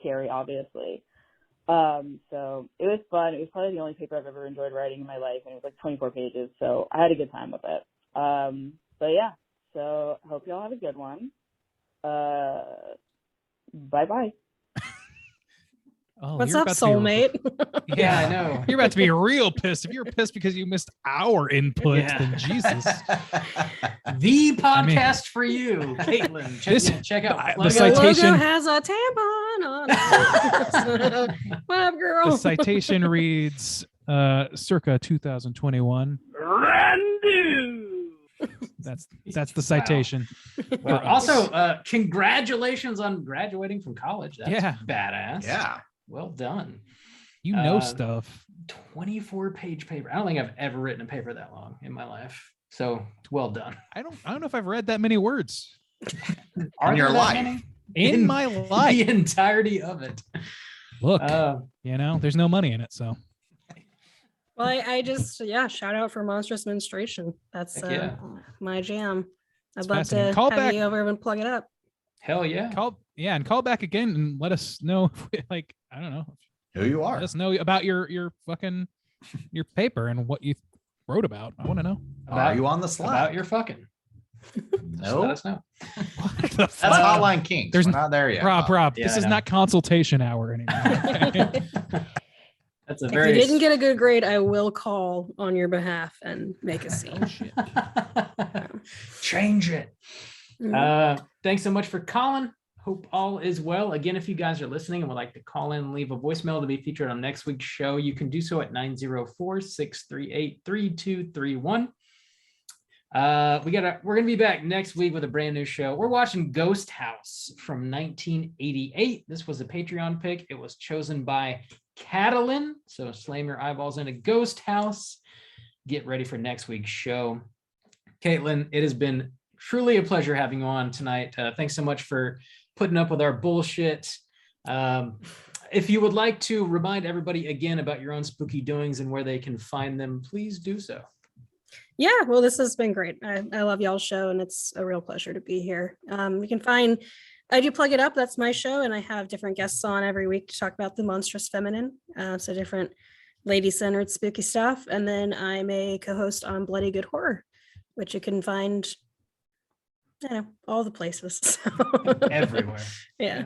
Carrie, obviously. So it was fun. It was probably the only paper I've ever enjoyed writing in my life, and it was like 24 pages, so I had a good time with it. But yeah, so hope y'all have a good one. Bye-bye. Oh, What's you're up, about to be- soulmate? Yeah, I know. You're about to be real pissed. If you're pissed because you missed our input, Yeah. then Jesus. The podcast for you, Caitlin. Check out the Plug It The Up. citation- logo has a tampon on it. What up, girl? The citation reads circa 2021. That's the citation. Well, for us. also, congratulations on graduating from college. That's Yeah. badass. Yeah. Well done. You know Uh, stuff. 24-page paper. I don't think I've ever written a paper that long in my life. So well done. I don't know if I've read that many words Are In your there that life. many? in my life. The entirety of it. Look, Uh, there's no money in it, so Well, I just shout out for Monstrous Menstruation. That's Heck yeah. my jam. It's I'd love fascinating. to Call have back- you over and plug it up. hell yeah. call back again and let us know. Like, I don't know. Who you are. Let us know about your fucking your paper and what you wrote about. I want to know. Are you on the Slack? About your fucking. Just No. let us know. What the That's fuck? Hotline Kings. There's- We're not there yet. Rob, Yeah, this I is know. not consultation hour anymore. That's a If very. you didn't get a good grade, I will call on your behalf and make a scene. Shit. Change it. Mhm. Thanks so much for calling. Hope all is well. Again, if you guys are listening and would like to call in and leave a voicemail to be featured on next week's show, you can do so at 904-638-3231. We're gonna be back next week with a brand new show. We're watching Ghost House from 1988. This was a Patreon pick. It was chosen by Catalin. So slam your eyeballs into Ghost House. Get ready for next week's show. Caitlin, it has been truly a pleasure having you on tonight. Thanks so much for putting up with our bullshit. If you would like to remind everybody again about your own spooky doings and where they can find them, please do so. Yeah, well, this has been great. I love y'all's show, and it's a real pleasure to be here. You can find, I do Plug It Up. That's my show, and I have different guests on every week to talk about the monstrous feminine. So different lady-centered spooky stuff. And then I'm a co-host on Bloody Good Horror, which you can find, all the places. Everywhere. Yeah.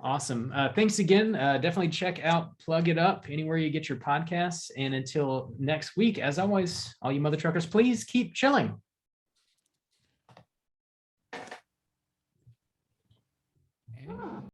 Awesome. Thanks again. Definitely check out Plug It Up anywhere you get your podcasts. And until next week, as always, all you mother truckers, please keep chilling.